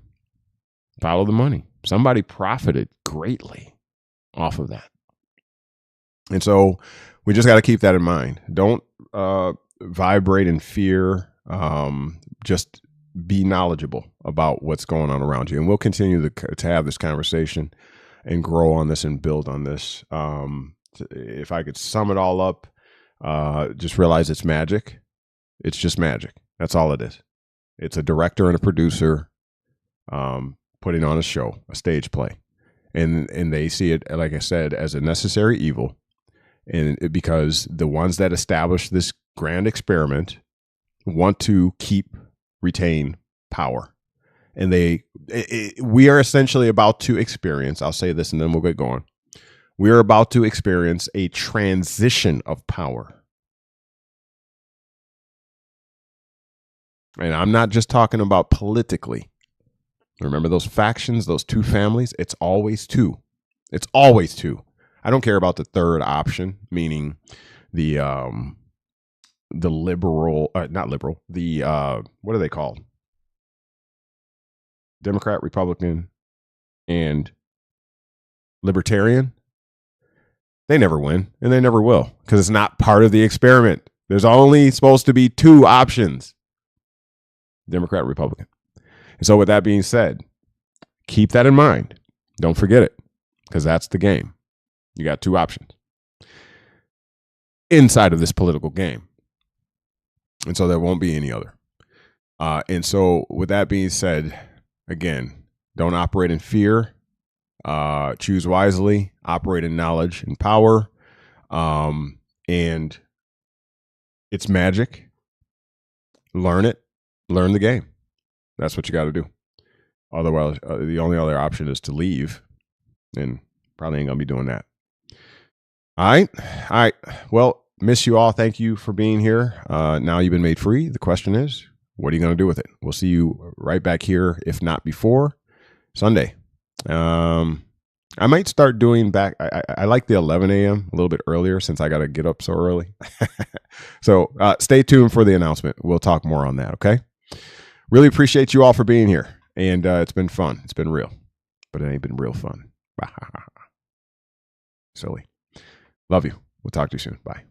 Follow the money. Somebody profited greatly off of that. And so we just got to keep that in mind. Don't vibrate in fear. Just be knowledgeable about what's going on around you. And we'll continue to have this conversation and grow on this and build on this. If I could sum it all up, just realize it's magic. It's just magic. That's all it is. It's a director and a producer putting on a show, a stage play. And they see it, like I said, as a necessary evil. And because the ones that establish this grand experiment want to retain power. And we are essentially about to experience, I'll say this and then we'll get going. We are about to experience a transition of power. And I'm not just talking about politically. Remember those factions, those two families? It's always two. It's always two. I don't care about the third option, meaning the liberal, not liberal, what are they called? Democrat, Republican, and Libertarian. They never win, and they never will, because it's not part of the experiment. There's only supposed to be two options: Democrat, Republican. And so with that being said, keep that in mind. Don't forget it, because that's the game. You got two options inside of this political game. And so there won't be any other. And so with that being said, again, don't operate in fear. Choose wisely, operate in knowledge and power. And it's magic. Learn it. Learn the game. That's what you got to do. Otherwise, the only other option is to leave, and probably ain't going to be doing that. All right. Well, miss you all. Thank you for being here. Now you've been made free. The question is, what are you going to do with it? We'll see you right back here, if not before, Sunday. I might start doing back. I like the 11 a.m. a little bit earlier since I got to get up so early. So stay tuned for the announcement. We'll talk more on that. Okay. Really appreciate you all for being here. And it's been fun. It's been real, but it ain't been real fun. Silly. Love you. We'll talk to you soon. Bye.